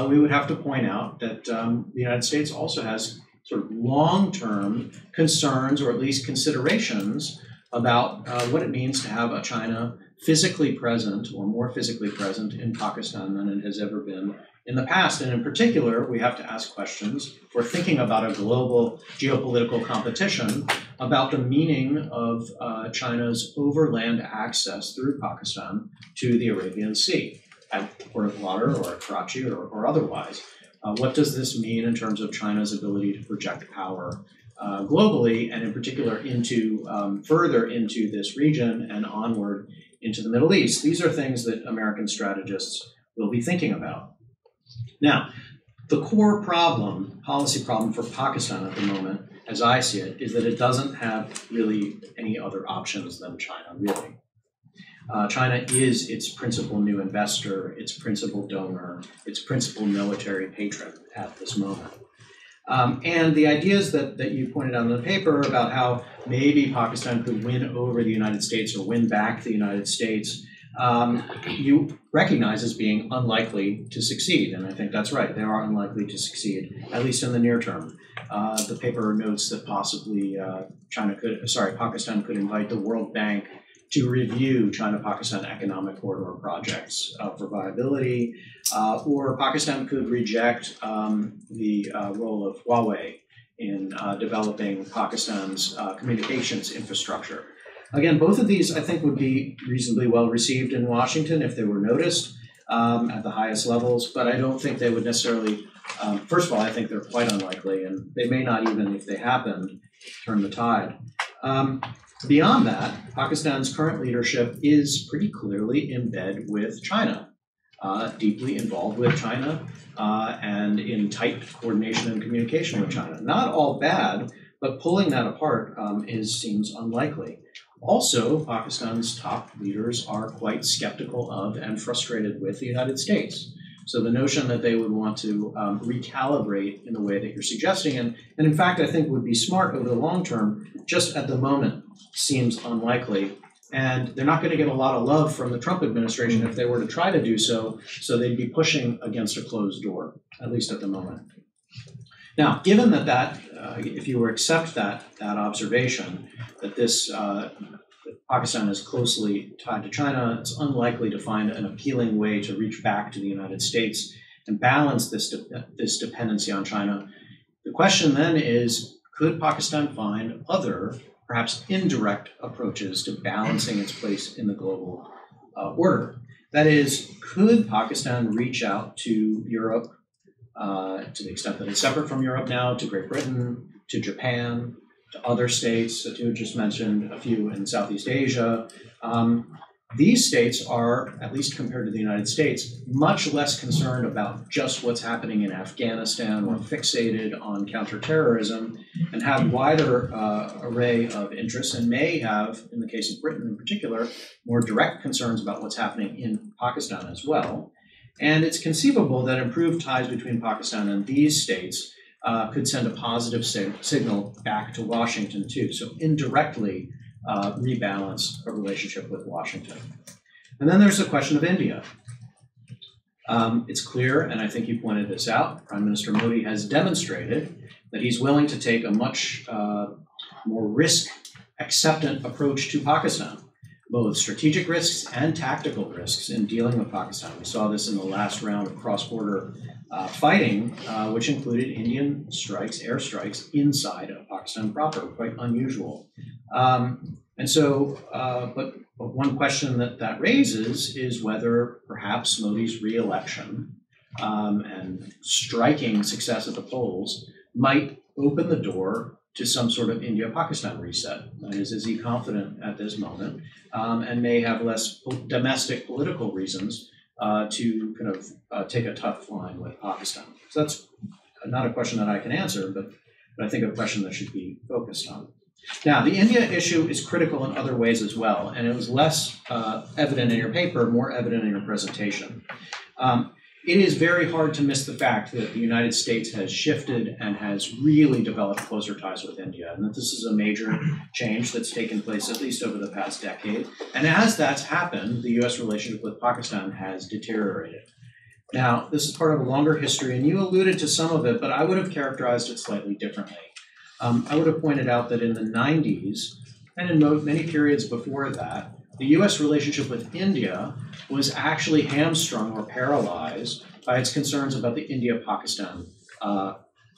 we would have to point out that the United States also has sort of long-term concerns, or at least considerations, about what it means to have a China physically present, or more physically present, in Pakistan than it has ever been in the past. And in particular, we have to ask questions, if we're thinking about a global geopolitical competition, about the meaning of China's overland access through Pakistan to the Arabian Sea, at Port of Water or at Karachi or otherwise. What does this mean in terms of China's ability to project power globally, and in particular into further into this region and onward into the Middle East? These are things that American strategists will be thinking about. Now, the core problem, policy problem for Pakistan at the moment, as I see it, is that it doesn't have really any other options than China, really. China is its principal new investor, its principal donor, its principal military patron at this moment. And the ideas that you pointed out in the paper about how maybe Pakistan could win over the United States or win back the United States, you recognize as being unlikely to succeed. And I think that's right. They are unlikely to succeed, at least in the near term. The paper notes that possibly Pakistan could invite the World Bank to review China-Pakistan economic corridor projects for viability, or Pakistan could reject the role of Huawei in developing Pakistan's communications infrastructure. Again, both of these, I think, would be reasonably well received in Washington if they were noticed at the highest levels, but I don't think they would necessarily, first of all, I think they're quite unlikely, and they may not even, if they happened, turn the tide. Beyond that, Pakistan's current leadership is pretty clearly in bed with China, deeply involved with China, and in tight coordination and communication with China. Not all bad, but pulling that apart seems unlikely. Also, Pakistan's top leaders are quite skeptical of and frustrated with the United States. So the notion that they would want to recalibrate in the way that you're suggesting, and in fact I think would be smart over the long term, just at the moment seems unlikely. And they're not going to get a lot of love from the Trump administration if they were to try to do so, so they'd be pushing against a closed door, at least at the moment. Now, given that if you were to accept that observation, that this Pakistan is closely tied to China, it's unlikely to find an appealing way to reach back to the United States and balance this dependency on China. The question then is, could Pakistan find other, perhaps indirect approaches to balancing its place in the global order? That is, could Pakistan reach out to Europe, to the extent that it's separate from Europe now, to Great Britain, to Japan, to other states that you just mentioned, a few in Southeast Asia. These states are, at least compared to the United States, much less concerned about just what's happening in Afghanistan or fixated on counter-terrorism, and have wider array of interests, and may have, in the case of Britain in particular, more direct concerns about what's happening in Pakistan as well. And it's conceivable that improved ties between Pakistan and these states could send a positive signal back to Washington too. So indirectly rebalance a relationship with Washington. And then there's the question of India. It's clear, and I think you pointed this out, Prime Minister Modi has demonstrated that he's willing to take a much more risk-acceptant approach to Pakistan, both strategic risks and tactical risks in dealing with Pakistan. We saw this in the last round of cross-border fighting, which included Indian strikes, airstrikes, inside of Pakistan proper, quite unusual. But one question that raises is whether perhaps Modi's re-election and striking success at the polls might open the door to some sort of India-Pakistan reset. That is he confident at this moment and may have less domestic political reasons to kind of take a tough line with Pakistan? So that's not a question that I can answer, but I think a question that should be focused on. Now, the India issue is critical in other ways as well, and it was less evident in your paper, more evident in your presentation. It is very hard to miss the fact that the United States has shifted and has really developed closer ties with India, and that this is a major change that's taken place at least over the past decade. And as that's happened, the U.S. relationship with Pakistan has deteriorated. Now, this is part of a longer history, and you alluded to some of it, but I would have characterized it slightly differently. I would have pointed out that in the 90s, and in many periods before that, the U.S. relationship with India was actually hamstrung or paralyzed by its concerns about the India-Pakistan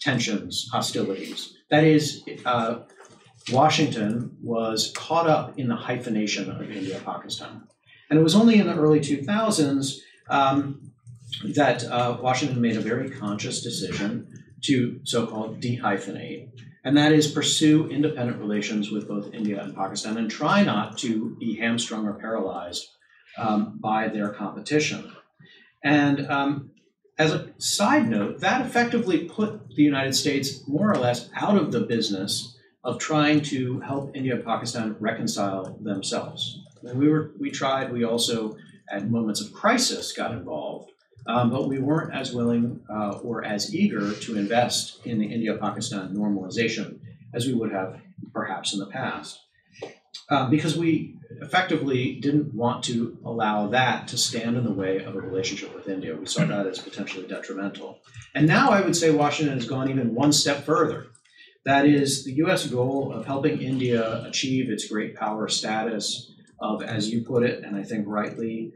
tensions, hostilities. That is, Washington was caught up in the hyphenation of India-Pakistan. And it was only in the early 2000s that Washington made a very conscious decision to so-called dehyphenate, and that is pursue independent relations with both India and Pakistan and try not to be hamstrung or paralyzed by their competition. And as a side note, that effectively put the United States more or less out of the business of trying to help India and Pakistan reconcile themselves. And we also, at moments of crisis, got involved. But we weren't as willing or as eager to invest in the India-Pakistan normalization as we would have perhaps in the past, because we effectively didn't want to allow that to stand in the way of a relationship with India. We saw that as potentially detrimental. And now I would say Washington has gone even one step further. That is, the U.S. goal of helping India achieve its great power status of, as you put it, and I think rightly,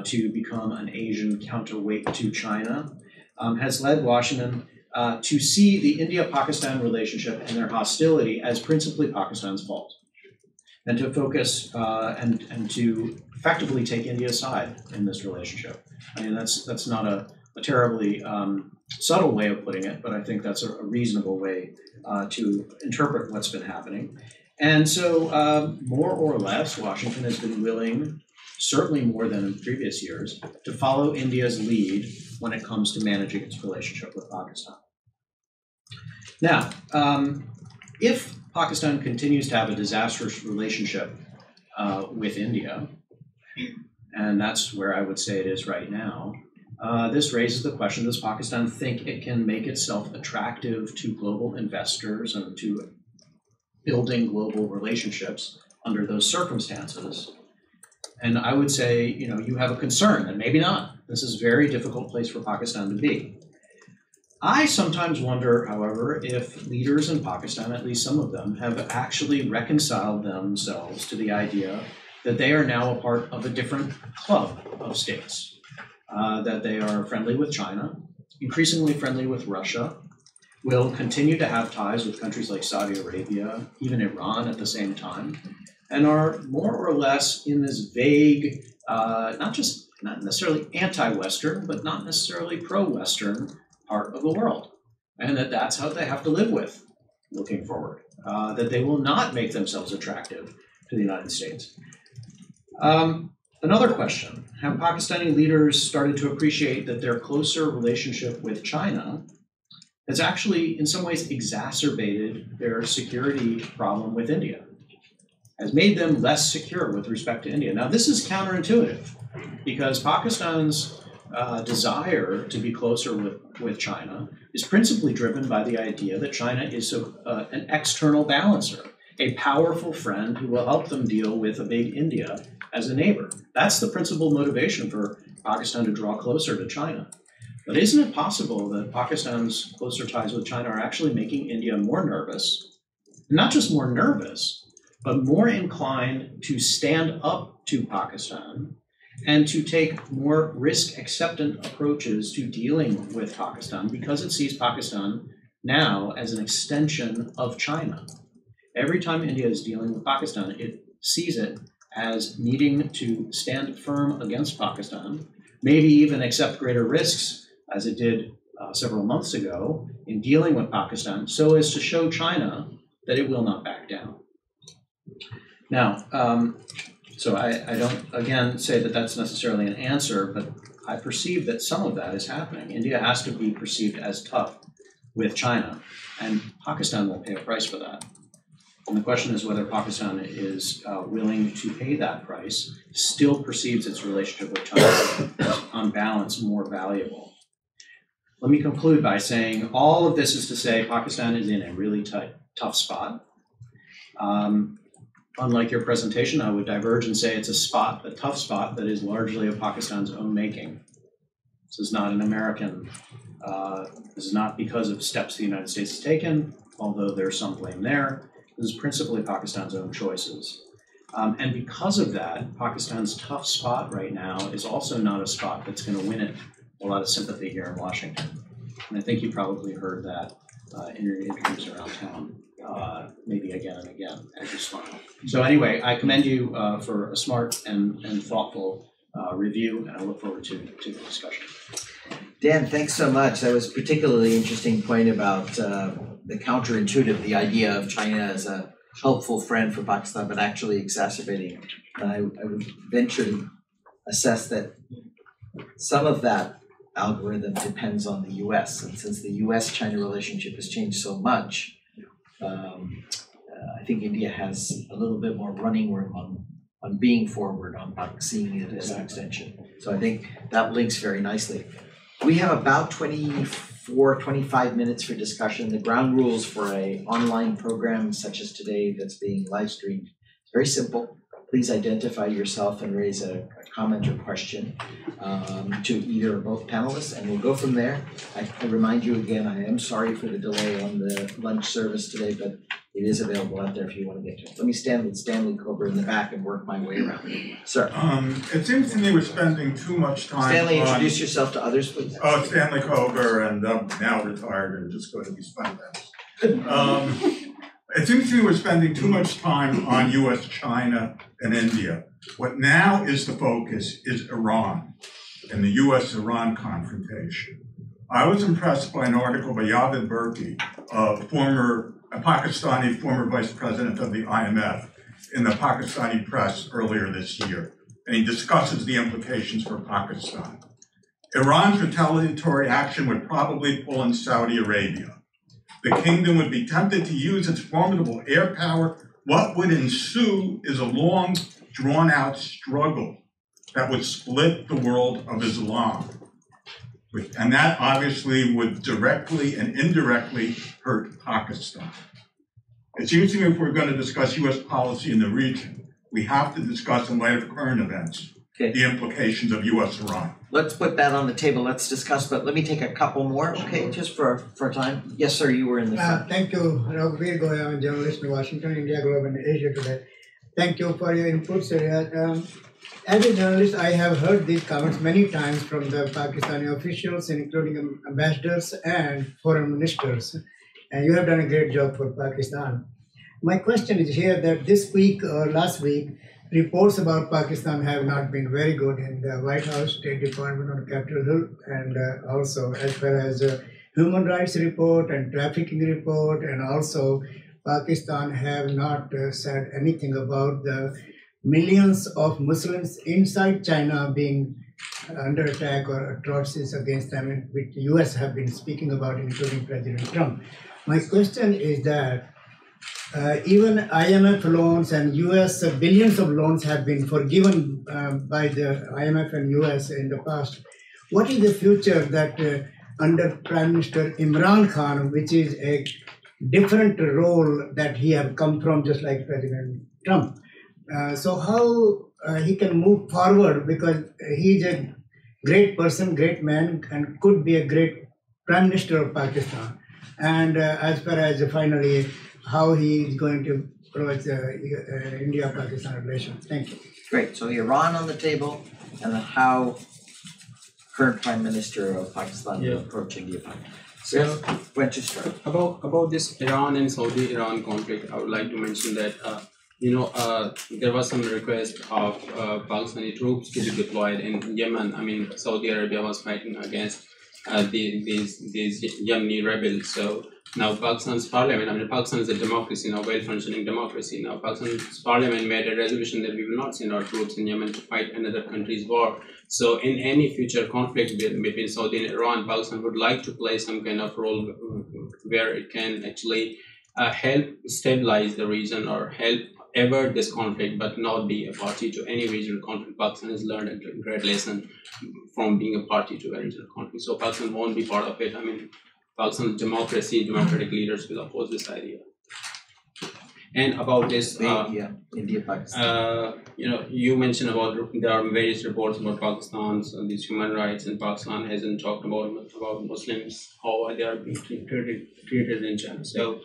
to become an Asian counterweight to China, has led Washington to see the India-Pakistan relationship and their hostility as principally Pakistan's fault, and to focus and to effectively take India's side in this relationship. I mean, that's not a terribly subtle way of putting it, but I think that's a reasonable way to interpret what's been happening. And so, more or less, Washington has been willing, certainly more than in previous years, to follow India's lead when it comes to managing its relationship with Pakistan. Now, if Pakistan continues to have a disastrous relationship with India, and that's where I would say it is right now, this raises the question, does Pakistan think it can make itself attractive to global investors and to building global relationships under those circumstances? And I would say, you have a concern, and maybe not. This is a very difficult place for Pakistan to be. I sometimes wonder, however, if leaders in Pakistan, at least some of them, have actually reconciled themselves to the idea that they are now a part of a different club of states, that they are friendly with China, increasingly friendly with Russia, will continue to have ties with countries like Saudi Arabia, even Iran at the same time, and are more or less in this vague, not necessarily anti-Western, but not necessarily pro-Western part of the world. And that's how they have to live with looking forward, that they will not make themselves attractive to the United States. Another question, have Pakistani leaders started to appreciate that their closer relationship with China has actually, in some ways, exacerbated their security problem with India, has made them less secure with respect to India? Now, this is counterintuitive, because Pakistan's desire to be closer with China is principally driven by the idea that China is an external balancer, a powerful friend who will help them deal with a big India as a neighbor. That's the principal motivation for Pakistan to draw closer to China. But isn't it possible that Pakistan's closer ties with China are actually making India more nervous? Not just more nervous, but more inclined to stand up to Pakistan and to take more risk-acceptant approaches to dealing with Pakistan, because it sees Pakistan now as an extension of China. Every time India is dealing with Pakistan, it sees it as needing to stand firm against Pakistan, maybe even accept greater risks, as it did several months ago in dealing with Pakistan, so as to show China that it will not back down. Now, so I don't, again, say that that's necessarily an answer, but I perceive that some of that is happening. India has to be perceived as tough with China, and Pakistan will pay a price for that. And the question is whether Pakistan is willing to pay that price, still perceives its relationship with China as, on balance, more valuable. Let me conclude by saying all of this is to say Pakistan is in a really tough spot. Unlike your presentation, I would diverge and say it's a tough spot that is largely of Pakistan's own making. This is not an American, this is not because of steps the United States has taken, although there's some blame there. This is principally Pakistan's own choices. And because of that, Pakistan's tough spot right now is also not a spot that's going to win it a lot of sympathy here in Washington. And I think you probably heard that in your interviews around town, maybe again and again as you smile. So anyway, I commend you for a smart and thoughtful review, and I look forward to the discussion. Dan, thanks so much. That was a particularly interesting point about the counterintuitive, the idea of China as a helpful friend for Pakistan, but actually exacerbating. And I would venture to assess that some of that algorithm depends on the U.S. And since the U.S. China relationship has changed so much, I think India has a little bit more running room on being forward, on seeing it as an extension. So I think that links very nicely. We have about 25 minutes for discussion. The ground rules for an online program such as today that's being live streamed is very simple. Please identify yourself and raise a comment or question to either or both panelists, and we'll go from there. I remind you again, I am sorry for the delay on the lunch service today, but it is available out there if you want to get to it. Let me stand with Stanley Cobra in the back and work my way around. Sir. It seems to me we're spending too much time Stanley, introduce yourself to others, please. Oh, Stanley Cobra, and I'm now retired and just going to be spun It seems to me we're spending too much time on U.S. China and India. What now is the focus is Iran and the U.S.-Iran confrontation. I was impressed by an article by Javed Berki, a Pakistani former vice president of the IMF, in the Pakistani press earlier this year, and he discusses the implications for Pakistan. Iran's retaliatory action would probably pull in Saudi Arabia. The kingdom would be tempted to use its formidable air power. What would ensue is a long, drawn-out struggle that would split the world of Islam. And that obviously would directly and indirectly hurt Pakistan. It seems to me if we're going to discuss U.S. policy in the region, we have to discuss, in light of current events, the implications of U.S.-Iran. Let's put that on the table. Let's discuss, but let me take a couple more, okay, just for time. Yes, sir, you were in the front. Thank you, Raghuveer Goya, I'm a journalist in Washington, India, Globe, and Asia Today. Thank you for your input, sir. As a journalist, I have heard these comments many times from the Pakistani officials, including ambassadors and foreign ministers. And you have done a great job for Pakistan. My question is here that this week or last week, reports about Pakistan have not been very good in the White House, State Department on Capitol Hill, and also as well as a human rights report and trafficking report, and also Pakistan have not said anything about the millions of Muslims inside China being under attack or atrocities against them, which the US have been speaking about, including President Trump. My question is that even IMF loans and US billions of loans have been forgiven by the IMF and US in the past. What is the future that under Prime Minister Imran Khan, which is a different role that he have come from, just like President Trump? So how he can move forward, because he's a great person, great man, and could be a great Prime Minister of Pakistan. And as far as finally how he is going to approach India-Pakistan relations. Thank you. Great. So Iran on the table, and then how current Prime Minister of Pakistan will approach India-Pakistan. So, when to start? About this Iran and Saudi-Iran conflict, I would like to mention that there was some request of Pakistani troops to be deployed in Yemen. I mean, Saudi Arabia was fighting against these young new rebels. So now Pakistan's parliament, I mean, Pakistan is a democracy now, well-functioning democracy. Now Pakistan's parliament made a resolution that we will not send our troops in Yemen to fight another country's war. So in any future conflict between Saudi and Iran, Pakistan would like to play some kind of role where it can actually help stabilize the region or help avert this conflict, but not be a party to any regional conflict. Pakistan has learned a great lesson from being a party to a regional conflict. So Pakistan won't be part of it. I mean, Pakistan's democracy, democratic leaders will oppose this idea. And about this, India, Pakistan. You mentioned about there are various reports about Pakistan's these human rights, and Pakistan hasn't talked about Muslims, how they are being treated in China. So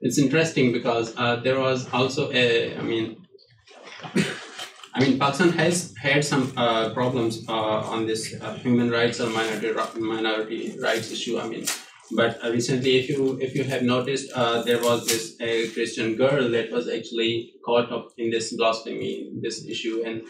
it's interesting because there was also Pakistan has had some problems on this human rights or minority rights issue. But recently, if you have noticed, there was this Christian girl that was actually caught up in this blasphemy, this issue, and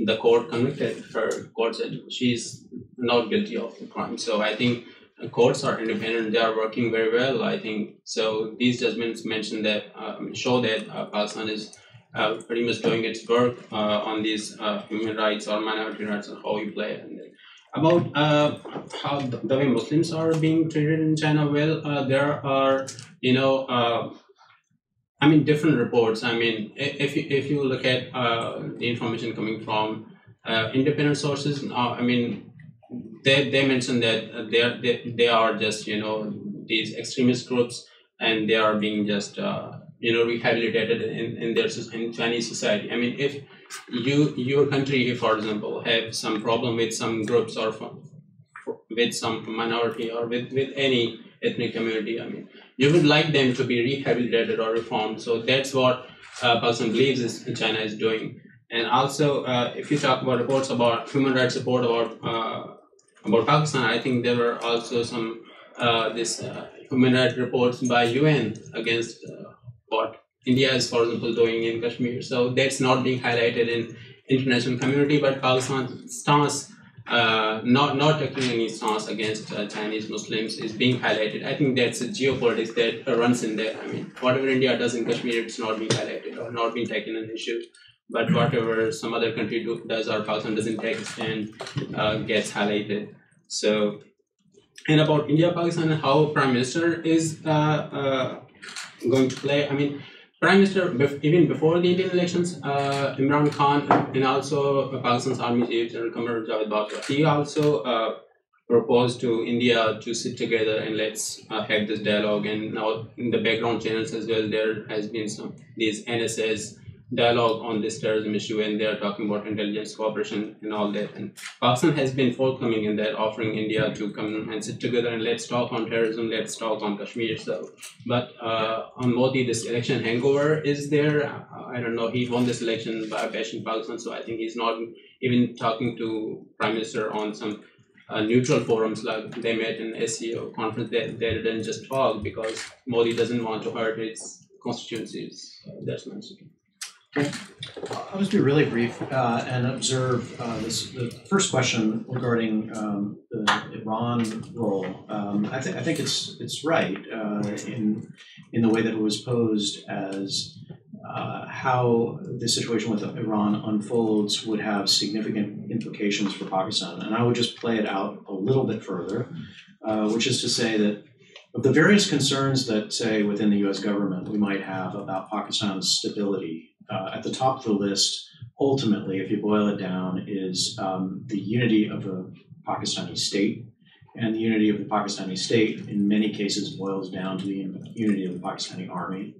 the court convicted her. Court said she's not guilty of the crime. So I think courts are independent; they are working very well. I think so. These judgments mention that show that Pakistan is pretty much doing its work on these human rights or minority rights and how you play. And about how the way Muslims are being treated in China, well, there are different reports. If you look at the information coming from independent sources, they mention that they are just these extremist groups, and they are being just rehabilitated in Chinese society. If your country, for example, have some problem with some groups or with some minority or with any ethnic community, you would like them to be rehabilitated or reformed. So that's what Pakistan believes China is doing. And also, if you talk about reports about human rights support about Pakistan, I think there were also some human rights reports by UN against what India is, for example, doing in Kashmir. So that's not being highlighted in international community, but Pakistan's stance, not taking any stance against Chinese Muslims, is being highlighted. I think that's a geopolitics that runs in there. Whatever India does in Kashmir, it's not being highlighted or not being taken an issue. But whatever some other country does or Pakistan doesn't take a stand, gets highlighted. So, and about India, Pakistan, and how Prime Minister is going to play. Prime Minister, even before the Indian elections, Imran Khan and also Pakistan's Army Chief General Qamar Javed Bajwa, he also proposed to India to sit together and let's have this dialogue. And now in the background channels as well, there has been these NSS dialogue on this terrorism issue, and they are talking about intelligence cooperation and all that. And Pakistan has been forthcoming in that, offering India to come and sit together and let's talk on terrorism, let's talk on Kashmir. But on Modi, this election hangover is there. I don't know, he won this election by bashing Pakistan, so I think he's not even talking to Prime Minister on some neutral forums like they met in SEO conference. They didn't just talk because Modi doesn't want to hurt his constituencies. That's my message. I'll just be really brief and observe the first question regarding the Iran role. I think it's right in the way that it was posed as how the situation with Iran unfolds would have significant implications for Pakistan. And I would just play it out a little bit further, which is to say that of the various concerns that, say, within the U.S. government we might have about Pakistan's stability, at the top of the list, ultimately, if you boil it down, is the unity of the Pakistani state. And the unity of the Pakistani state, in many cases, boils down to the unity of the Pakistani army.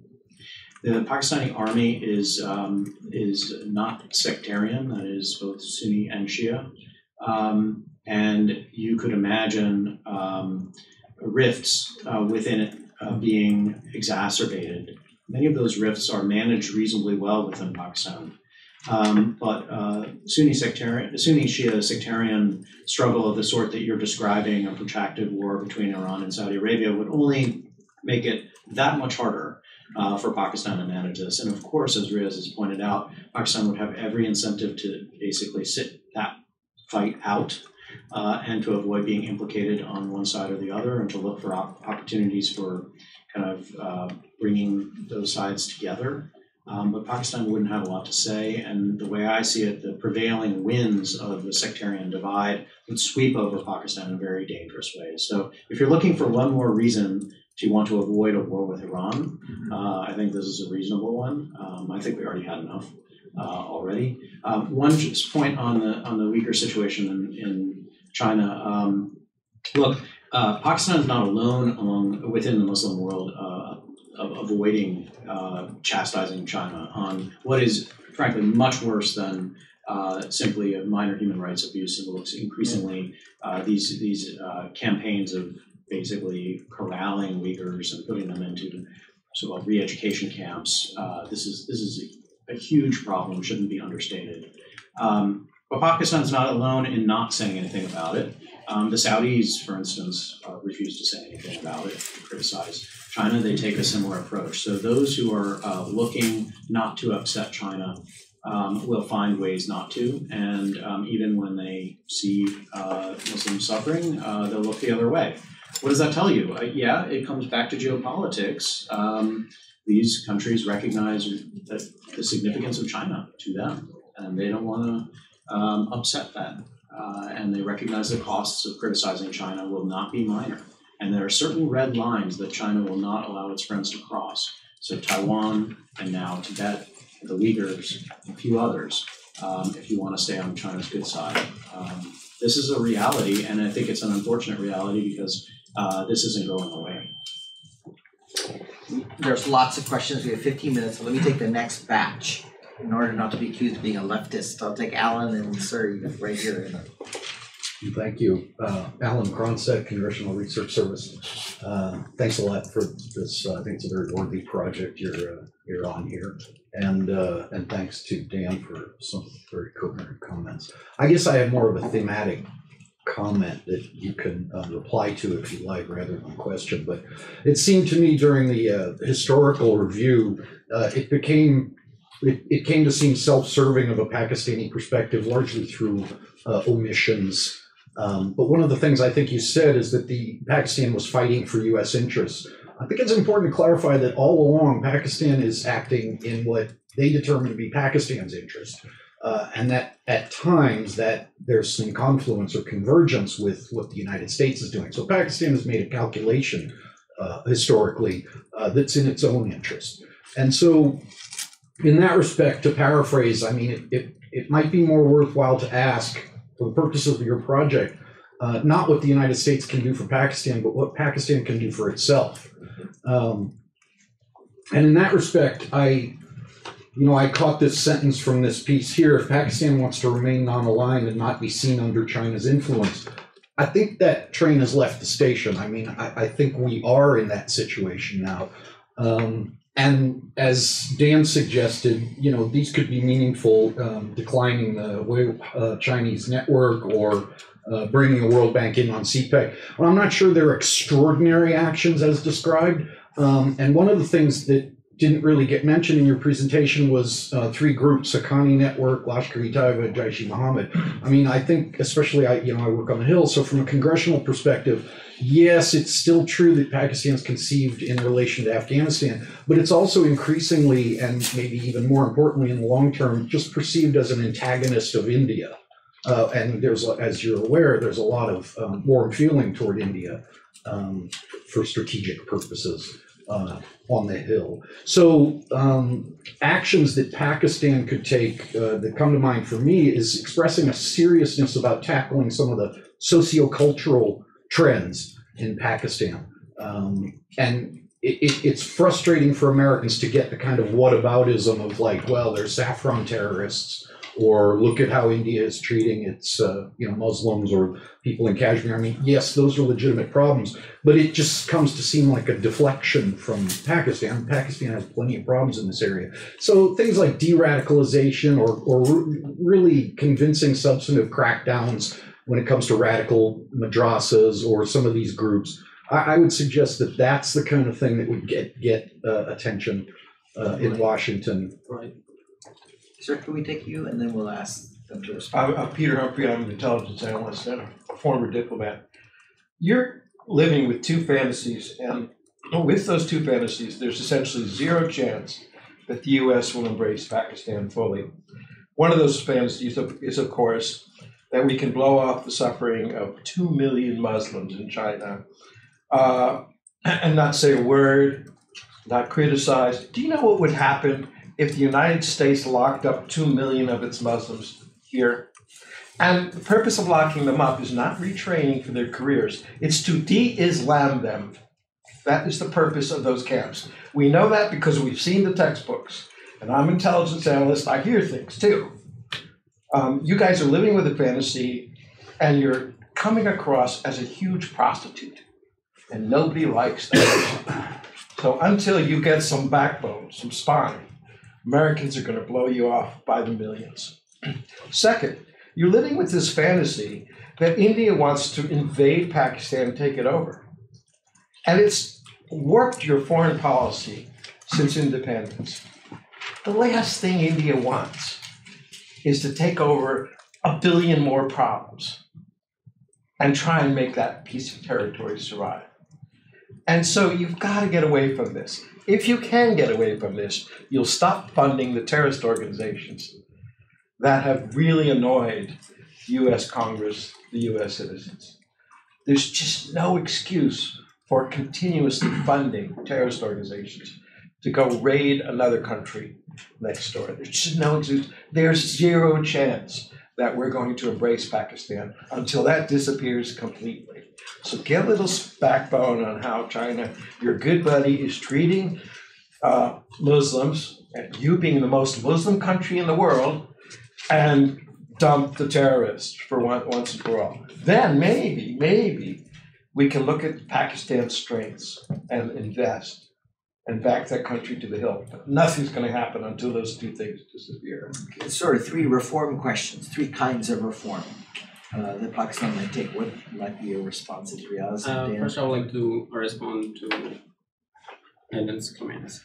The Pakistani army is not sectarian, that is both Sunni and Shia. And you could imagine rifts within it being exacerbated. Many of those rifts are managed reasonably well within Pakistan. But Sunni-Shia sectarian struggle of the sort that you're describing, a protracted war between Iran and Saudi Arabia, would only make it that much harder for Pakistan to manage this. And of course, as Riaz has pointed out, Pakistan would have every incentive to basically sit that fight out. and to avoid being implicated on one side or the other, and to look for opportunities for kind of bringing those sides together. But Pakistan wouldn't have a lot to say, and the way I see it, the prevailing winds of the sectarian divide would sweep over Pakistan in very dangerous ways. So if you're looking for one more reason to want to avoid a war with Iran, I think this is a reasonable one. I think we already had enough already. One just point on the Uyghur situation in China. Look, Pakistan is not alone within the Muslim world of avoiding chastising China on what is frankly much worse than simply a minor human rights abuse. It looks increasingly these campaigns of basically corralling Uyghurs and putting them into so-called re-education camps. This is a huge problem, shouldn't be understated. But Pakistan is not alone in not saying anything about it. The Saudis, for instance, refuse to say anything about it, criticize China. They take a similar approach. So those who are looking not to upset China will find ways not to. And even when they see Muslims suffering, they'll look the other way. What does that tell you? Yeah, it comes back to geopolitics. These countries recognize that the significance of China to them, and they don't want to upset that. And they recognize the costs of criticizing China will not be minor. And there are certain red lines that China will not allow its friends to cross. So Taiwan, and now Tibet, the Uyghurs, and a few others, if you want to stay on China's good side. This is a reality, and I think it's an unfortunate reality because this isn't going away. There's lots of questions. We have 15 minutes, so let me take the next batch. In order not to be accused of being a leftist, I'll take Alan and Sir right here. Thank you. Alan Cronstedt, Congressional Research Service. Thanks a lot for this. I think it's a very worthy project you're on here. And thanks to Dan for some very coherent comments. I guess I have more of a thematic comment that you can reply to if you like, rather than a question. But it seemed to me during the historical review, it came to seem self-serving of a Pakistani perspective, largely through omissions. But one of the things I think you said is that Pakistan was fighting for U.S. interests. I think it's important to clarify that all along, Pakistan is acting in what they determine to be Pakistan's interest. And that at times that there's some confluence or convergence with what the United States is doing. So Pakistan has made a calculation historically that's in its own interest. And so in that respect, to paraphrase, I mean, it might be more worthwhile to ask, for the purposes of your project, not what the United States can do for Pakistan, but what Pakistan can do for itself. And in that respect, I caught this sentence from this piece here: if Pakistan wants to remain non-aligned and not be seen under China's influence, I think that train has left the station. I mean, I think we are in that situation now. And as Dan suggested, these could be meaningful, declining the Chinese network or bringing the World Bank in on CPEC. Well, I'm not sure they're extraordinary actions as described. And one of the things that didn't really get mentioned in your presentation was three groups: Haqqani Network, Lashkar-e-Taiba, Jaish-e-Mohammed. I mean, I think, especially I work on the Hill, so from a congressional perspective, yes, it's still true that Pakistan's conceived in relation to Afghanistan, but it's also increasingly, and maybe even more importantly in the long term, just perceived as an antagonist of India. And there's, as you're aware, there's a lot of warm feeling toward India for strategic purposes on the Hill. So actions that Pakistan could take that come to mind for me is expressing a seriousness about tackling some of the sociocultural trends in Pakistan. And it's frustrating for Americans to get the kind of whataboutism of like, well, there's saffron terrorists, or look at how India is treating its Muslims or people in Kashmir. I mean, yes, those are legitimate problems, but it just comes to seem like a deflection from Pakistan. Pakistan has plenty of problems in this area. So things like de-radicalization or really convincing substantive crackdowns when it comes to radical madrasas or some of these groups, I would suggest that that's the kind of thing that would get attention in Washington. Right. Sir, can we take you, and then we'll ask to respond. I'm Peter Humphrey. I'm an intelligence analyst and a former diplomat. You're living with two fantasies, and with those two fantasies, there's essentially zero chance that the U.S. will embrace Pakistan fully. One of those fantasies is, of course, that we can blow off the suffering of 2 million Muslims in China and not say a word, not criticize. Do you know what would happen if the United States locked up 2 million of its Muslims here? And the purpose of locking them up is not retraining for their careers. It's to de-Islam them. That is the purpose of those camps. We know that because we've seen the textbooks. And I'm an intelligence analyst. I hear things too. You guys are living with a fantasy, and you're coming across as a huge prostitute. And nobody likes that. So until you get some backbone, some spine, Americans are going to blow you off by the millions. Second, you're living with this fantasy that India wants to invade Pakistan and take it over. And it's warped your foreign policy since independence. The last thing India wants is to take over 1 billion more problems and try and make that piece of territory survive. And so you've got to get away from this. If you can get away from this, you'll stop funding the terrorist organizations that have really annoyed the U.S. Congress, the U.S. citizens. There's just no excuse for continuously funding terrorist organizations to go raid another country next door. There's just no excuse. There's zero chance that we're going to embrace Pakistan until that disappears completely. So get a little backbone on how China, your good buddy, is treating Muslims, and you being the most Muslim country in the world, and dump the terrorists for once and for all. Then maybe we can look at Pakistan's strengths and invest and back that country to the hill. But nothing's going to happen until those two things disappear. It's sort of 3 reform questions, 3 kinds of reform that Pakistan might take. What might be your responses, Riaz? First, I would like to respond to Alan's comments.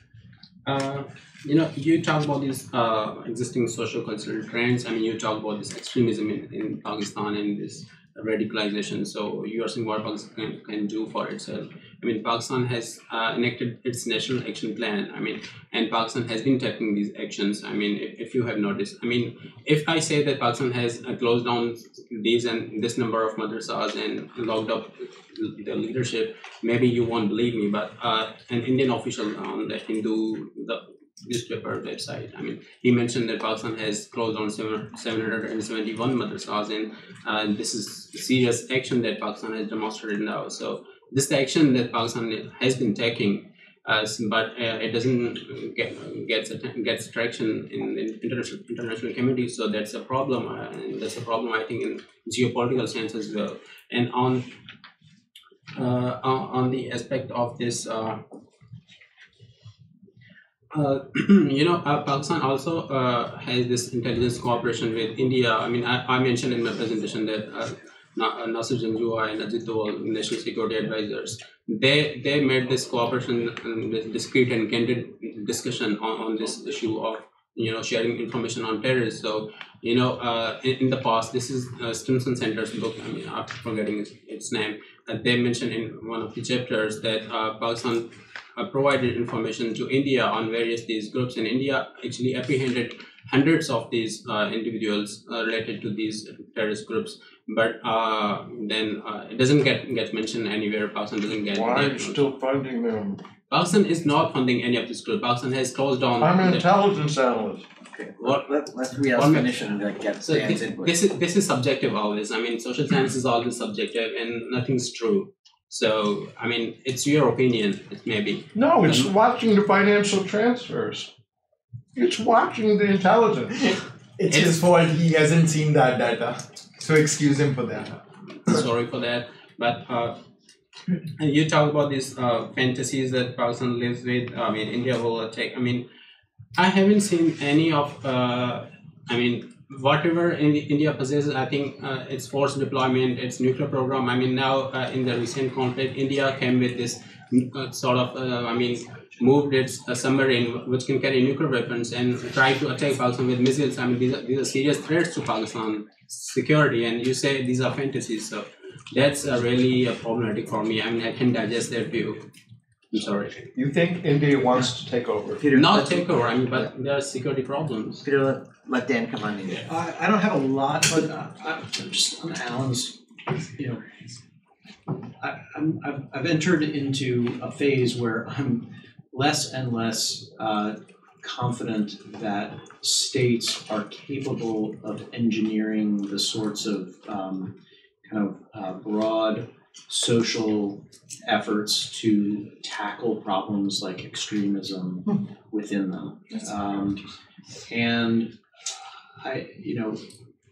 You talk about these existing social cultural trends. I mean, you talk about this extremism in Pakistan and this radicalization. So you are seeing what Pakistan can do for itself. I mean, Pakistan has enacted its National Action Plan. I mean, and Pakistan has been taking these actions. I mean, if you have noticed, I mean, if I say that Pakistan has closed down these and this number of madrasas and locked up the leadership, maybe you won't believe me. But an Indian official on the newspaper website, I mean, he mentioned that Pakistan has closed down 771 madrasas, and this is serious action that Pakistan has demonstrated now. So this is the action that Pakistan has been taking, but it doesn't get traction in the international community. So that's a problem, and that's a problem, I think, in geopolitical sense as well. And on the aspect of this. Pakistan also has this intelligence cooperation with India. I mean, I mentioned in my presentation that Nasir Janjua and Ajit Doval, national security advisors, they made this cooperation and this discreet and candid discussion on this issue of sharing information on terrorists. So in the past, this is Stimson Center's book. I mean, I'm forgetting its name. They mentioned in one of the chapters that Pakistan provided information to India on various these groups, and India actually apprehended hundreds of these individuals related to these terrorist groups. But then it doesn't get mentioned anywhere. Pakistan doesn't get. Why are you still funding them? Pakistan is not funding any of this group. Pakistan has closed down. I'm an intelligence analyst. Okay, let's Riaz finish and get Dan's input. This is subjective always. I mean, social science is always subjective, and nothing's true. So, I mean, it's your opinion, maybe. No, it's watching the financial transfers. It's watching the intelligence. It's his fault. He hasn't seen that data. So excuse him for that. Sorry for that. But you talk about these fantasies that Pakistan lives with. I mean, India will attack. I mean, I haven't seen any of, whatever India possesses, I think its force deployment, its nuclear program. I mean, now in the recent conflict, India came with this moved its submarine, which can carry nuclear weapons, and try to attack Pakistan with missiles. I mean, these are serious threats to Pakistan security, and you say these are fantasies. So that's really problematic for me. I mean, I can digest that view. I'm sorry. You think India wants to take over? Peter, Not take over, I mean, but there are security problems. Peter, let Dan come on in. I don't have a lot, but I'm just on Alan's, you know, I've entered into a phase where I'm less and less confident that states are capable of engineering the sorts of broad social efforts to tackle problems like extremism within them.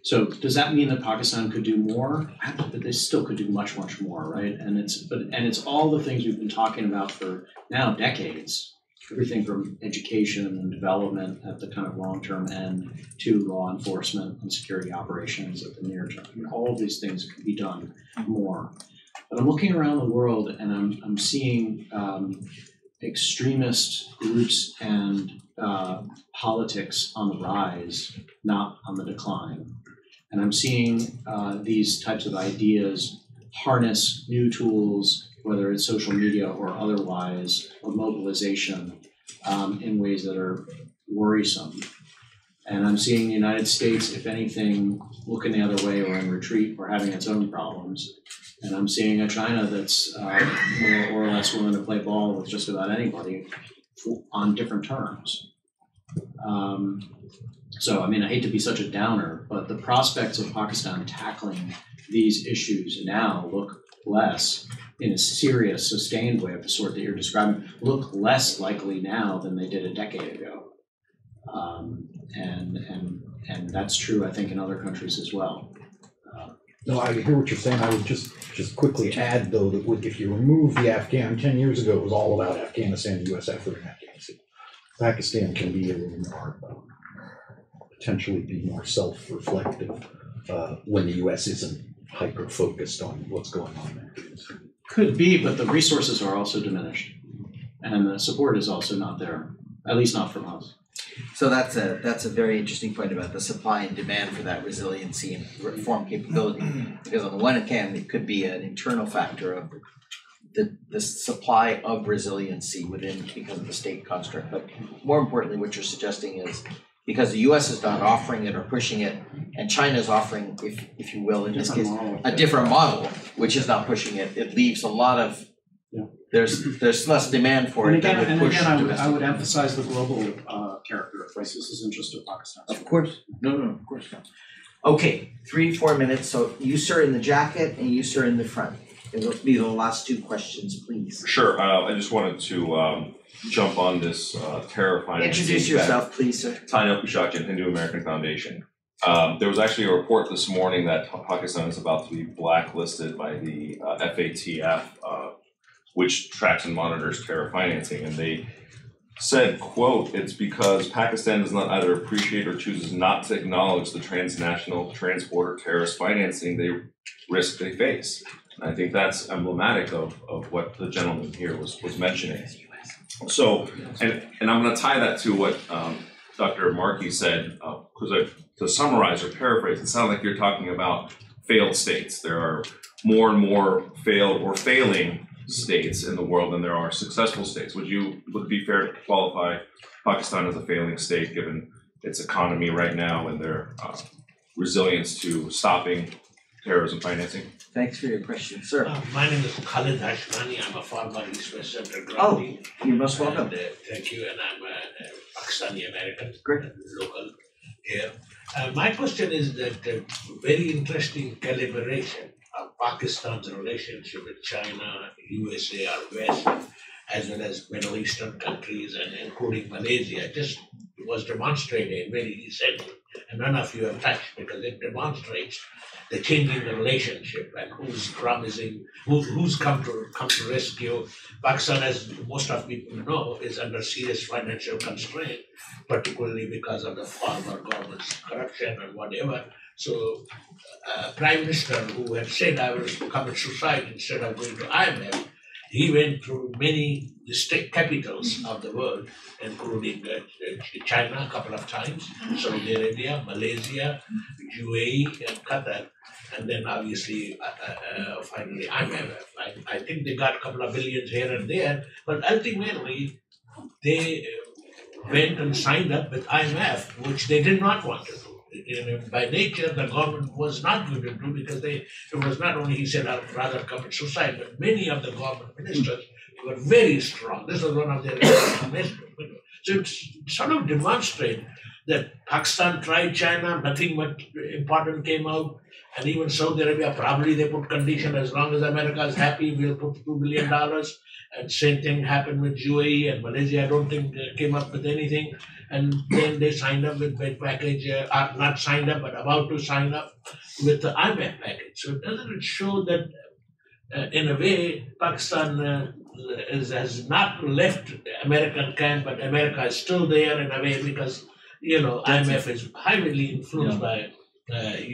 So does that mean that Pakistan could do more? But they still could do much, much more, right? And it's all the things we've been talking about for now decades. Everything from education and development at the kind of long-term end to law enforcement and security operations at the near term. I mean, all of these things could be done more. But I'm looking around the world and I'm seeing extremist groups and politics on the rise, not on the decline. And I'm seeing these types of ideas harness new tools, whether it's social media or otherwise, or mobilization in ways that are worrisome. And I'm seeing the United States, if anything, looking the other way or in retreat or having its own problems. And I'm seeing a China that's more or less willing to play ball with just about anybody on different terms. So, I mean, I hate to be such a downer, but the prospects of Pakistan tackling these issues now look less, in a serious, sustained way of the sort that you're describing, look less likely now than they did a decade ago. And that's true, I think, in other countries as well. No, I hear what you're saying. I would just quickly add, though, that if you remove the 10 years ago, it was all about Afghanistan, the U.S. effort in Afghanistan. Pakistan can be a little more, potentially be more self-reflective when the U.S. isn't hyper-focused on what's going on there. Could be, but the resources are also diminished. And the support is also not there, at least not from us. So that's a very interesting point about the supply and demand for that resiliency and reform capability. Because on the one hand, it could be an internal factor of the supply of resiliency within because of the state construct. But more importantly, what you're suggesting is because the U.S. is not offering it or pushing it, and China is offering, if you will, in this case, a different model, which is not pushing it, it leaves a lot of there's less demand for it. I would emphasize the global character of this. This isn't just a Pakistan. Of course. No, of course not. Okay, 3-4 minutes. So you, sir, in the jacket, and you, sir, in the front. It'll be the last two questions, please. Sure. I just wanted to jump on this terror financing. Introduce yourself, please, sir. Tanya Pushakyan, Hindu American Foundation. There was actually a report this morning that Pakistan is about to be blacklisted by the FATF, which tracks and monitors terror financing. And they said, quote, it's because Pakistan does not either appreciate or chooses not to acknowledge the transnational transport or terrorist financing risk they face. And I think that's emblematic of what the gentleman here was mentioning. So, and I'm going to tie that to what Dr. Markey said, because to summarize or paraphrase, it sounds like you're talking about failed states. There are more and more failed or failing states in the world than there are successful states. Would it be fair to qualify Pakistan as a failing state given its economy right now and their resilience to stopping terrorism financing? Thanks for your question, sir. My name is Khalid Hashmani. I'm a former East West Center grantee. Oh, you're most welcome. Thank you, and I'm a Pakistani American, Great. Local here. My question is that very interesting calibration of Pakistan's relationship with China, USA, or West, as well as Middle Eastern countries, and including Malaysia, just was demonstrated very recently, and none of you have touched because it demonstrates the changing the relationship and who's promising, who's come to rescue. Pakistan, as most of people know, is under serious financial constraint, particularly because of the former government's corruption and whatever. So, Prime Minister, who had said I was commit suicide instead of going to IMF, he went through many state capitals of the world, including China a couple of times, Saudi Arabia, Malaysia, UAE, and Qatar. And then obviously, finally, IMF. I think they got a couple of billions here and there, but ultimately, they went and signed up with IMF, which they did not want to do. By nature, the government was not going to do because it was not only, he said, I'd rather commit suicide, but many of the government ministers were very strong. This was one of their ministers. So it sort of demonstrates that Pakistan tried China, nothing much important came out. And even Saudi Arabia, probably they put condition, as long as America is happy, we'll put $2 billion. And same thing happened with UAE and Malaysia. I don't think came up with anything. And then they signed up with bid package, not signed up, but about to sign up with the IMF package. So doesn't it show that in a way, Pakistan has not left American camp, but America is still there in a way because, IMF is heavily influenced by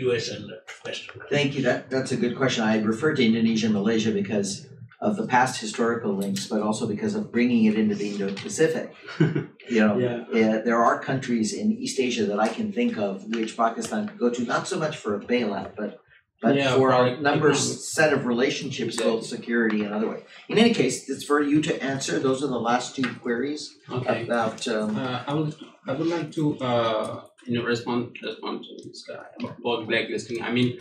U.S. and Western countries. Thank you. That's a good question. I referred to Indonesia and Malaysia because of the past historical links, but also because of bringing it into the Indo-Pacific. There are countries in East Asia that I can think of which Pakistan could go to, not so much for a bailout, but for a set of relationships, both security and other way. In any case, it's for you to answer. Those are the last two queries about. I would like to respond to this guy about blacklisting. I mean,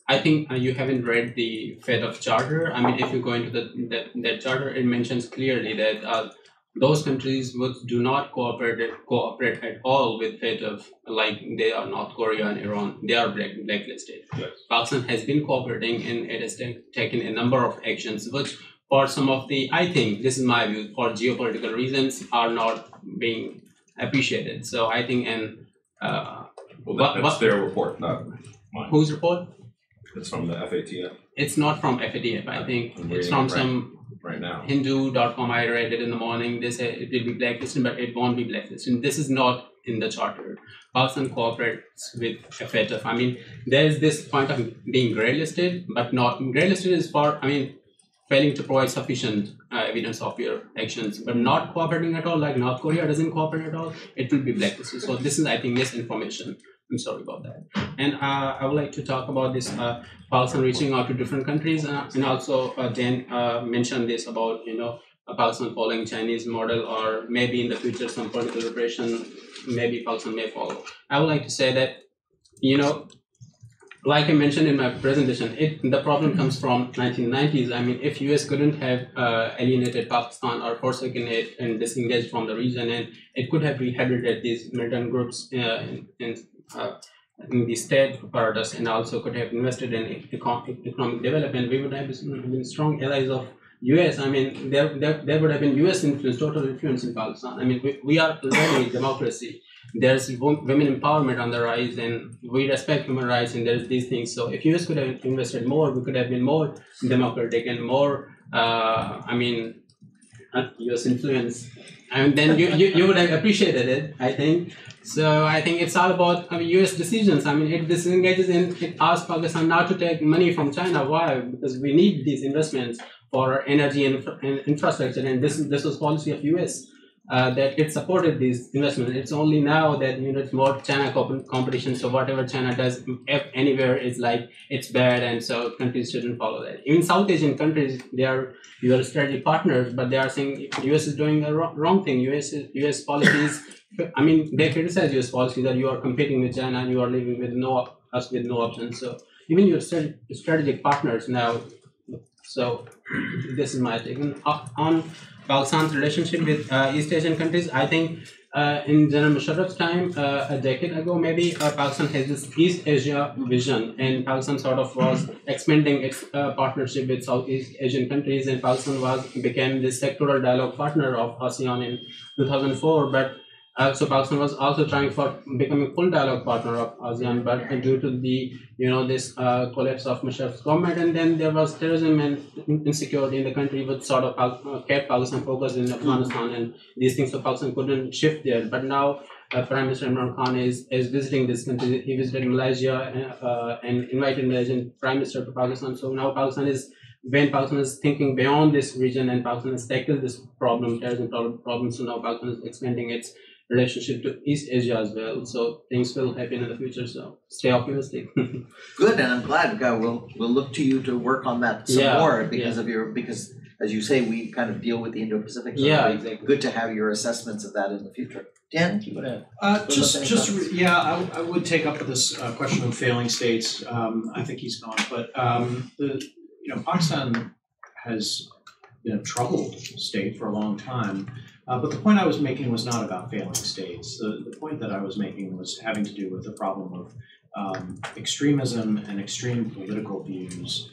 I think you haven't read the FATF charter. I mean, if you go into that charter, it mentions clearly that those countries which do not cooperate at all with FATF, like they are North Korea and Iran, they are blacklisted. Yes. Pakistan has been cooperating and it has taken a number of actions which, for some of the, I think, this is my view, for geopolitical reasons, are not being appreciated. So I think, that's their report, not mine. Whose report? It's from the FATF. It's not from FATF, I think. It's from some right now. Hindu.com. I read it in the morning. They say it will be blacklisted, but it won't be blacklisted. This is not in the charter. Pakistan cooperates with FATF. I mean, there is this point of being grey listed, but not grey listed is for, failing to provide sufficient evidence of your actions, but not cooperating at all, like North Korea doesn't cooperate at all, it will be blacklisted. So this is, I think, misinformation. I'm sorry about that. And I would like to talk about this Pakistan reaching out to different countries, and also Dan mentioned this about, Pakistan following Chinese model, or maybe in the future some political repression, maybe Pakistan may follow. I would like to say that, like I mentioned in my presentation, the problem comes from 1990s. I mean, if US couldn't have alienated Pakistan or forsaken it and disengaged from the region, and it could have rehabilitated these militant groups in the state apparatus, and also could have invested in economic development, we would have been strong allies of US. I mean, there would have been US influence, total influence in Pakistan. I mean, we are already democracy. There's women empowerment on the rise, and we respect human rights, and there's these things. So if US could have invested more, we could have been more democratic and more, US influence. And then you would have appreciated it, I think. So I think it's all about US decisions. I mean, it disengages and it asks Pakistan not to take money from China. Why? Because we need these investments for energy and infrastructure, and this was policy of US. That it supported these investments. It's only now that it's more China competition. So whatever China does anywhere is like it's bad, and so countries shouldn't follow that. Even South Asian countries, they are your strategic partners, but they are saying US is doing the wrong thing. US policies. I mean, they criticize US policy that you are competing with China and you are living with no options. So even your strategic partners now. So this is my take on Pakistan's relationship with East Asian countries. I think in General Musharraf's time, a decade ago maybe, Pakistan has this East Asia vision, and Pakistan sort of was expanding its partnership with Southeast Asian countries, and Pakistan became the sectoral dialogue partner of ASEAN in 2004. But so Pakistan was also trying for becoming full dialogue partner of ASEAN, but due to the this collapse of Musharraf's government, and then there was terrorism and insecurity in the country, which sort of kept Pakistan focused in Afghanistan and these things. So Pakistan couldn't shift there. But now Prime Minister Imran Khan is visiting this country. He visited Malaysia and invited Malaysian Prime Minister to Pakistan. So now Pakistan is when Pakistan is thinking beyond this region and Pakistan has tackled this problem, terrorism problem, so now Pakistan is expanding its relationship to East Asia as well. So things will happen in the future. So stay optimistic. Good, and I'm glad. We'll look to you to work on that some more because of because as you say, we kind of deal with the Indo-Pacific. So exactly. Good to have your assessments of that in the future. Dan, you want to? I would take up this question of failing states. I think he's gone, but Pakistan has been a troubled state for a long time. But the point I was making was not about failing states. The point that I was making was having to do with the problem of extremism and extreme political views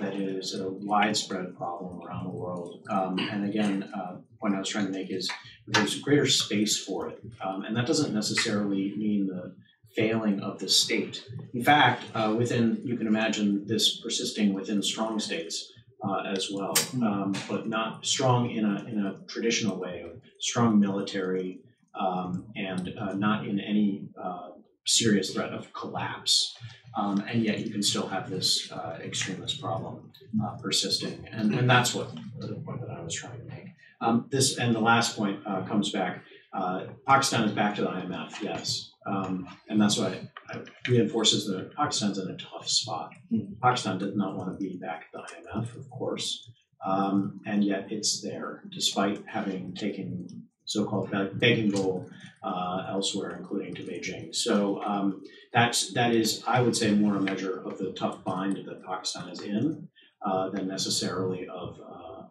that is a widespread problem around the world. And again, the point I was trying to make is there's greater space for it. And that doesn't necessarily mean the failing of the state. In fact, you can imagine this persisting within strong states as well, but not strong in a traditional way of strong military and not in any serious threat of collapse. And yet you can still have this extremist problem persisting. And that's what the point that I was trying to make. And the last point comes back. Pakistan is back to the IMF, yes. And that's why it reinforces that Pakistan's in a tough spot. Pakistan does not want to be back at the IMF, of course. And yet it's there, despite having taken so-called begging bowl elsewhere, including to Beijing. So that is, I would say, more a measure of the tough bind that Pakistan is in than necessarily of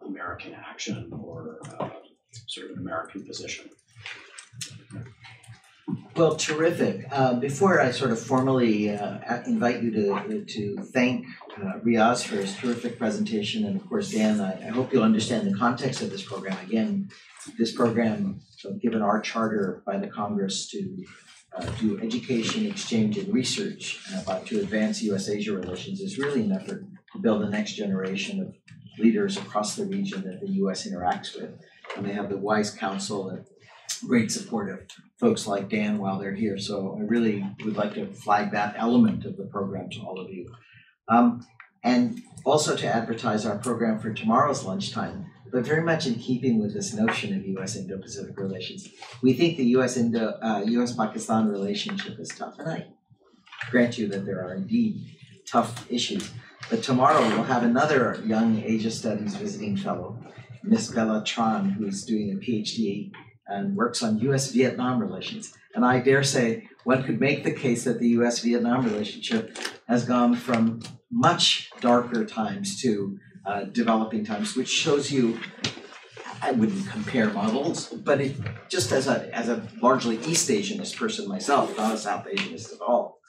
American action or sort of an American position. Well, terrific. Before I sort of formally invite you to thank Riaz for his terrific presentation, and of course, Dan, I hope you'll understand the context of this program. Again, this program, given our charter by the Congress to do education, exchange, and research to advance U.S.-Asia relations, is really an effort to build the next generation of leaders across the region that the U.S. interacts with. And they have the wise counsel and great support of folks like Dan while they're here. So I really would like to flag that element of the program to all of you. And also to advertise our program for tomorrow's lunchtime, but very much in keeping with this notion of U.S. Indo-Pacific relations. We think the U.S. Pakistan relationship is tough, and I grant you that there are indeed tough issues. But tomorrow we'll have another young Asia Studies visiting fellow, Miss Bella Tran, who's doing a PhD and works on U.S.-Vietnam relations. And I dare say one could make the case that the U.S.-Vietnam relationship has gone from much darker times to developing times, which shows you, I wouldn't compare models, but it, just as a largely East Asianist person myself, not a South Asianist at all,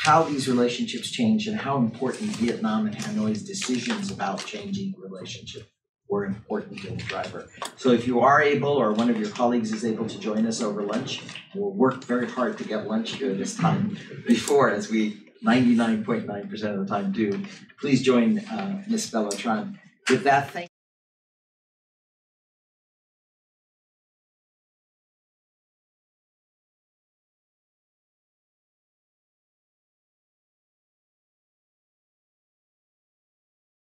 how these relationships change and how important Vietnam and Hanoi's decisions about changing the relationship were important in the driver. So if you are able, or one of your colleagues is able to join us over lunch, we'll work very hard to get lunch here this time before, as we 99.9% of the time do. Please join Ms. Bella Tran. With that, thank you.